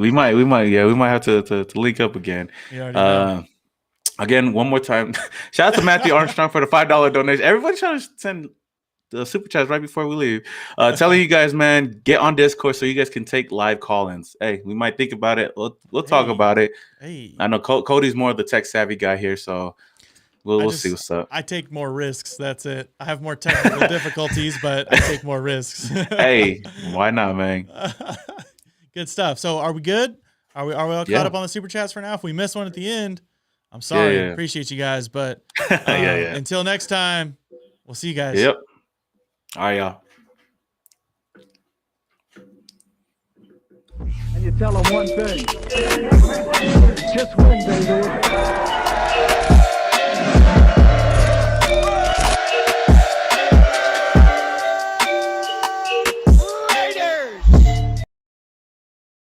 to link up again. You already know. Again, one more time. Shout out to Matthew Armstrong for the $5 donation. Everybody's trying to send the super chats right before we leave. Telling you guys, man, get on Discord so you guys can take live call-ins. Hey, we might think about it. We'll talk about it. Hey. I know Cody's more of the tech savvy guy here, so we'll see what's up. I take more risks. That's it. I have more technical difficulties, but I take more risks. Hey, why not, man? Good stuff. So are we good? Are we all caught up on the super chats for now? If we miss one at the end, I'm sorry. Appreciate you guys, but until next time, we'll see you guys. Yep. All right, y'all. And you tell them one thing. Just win, baby.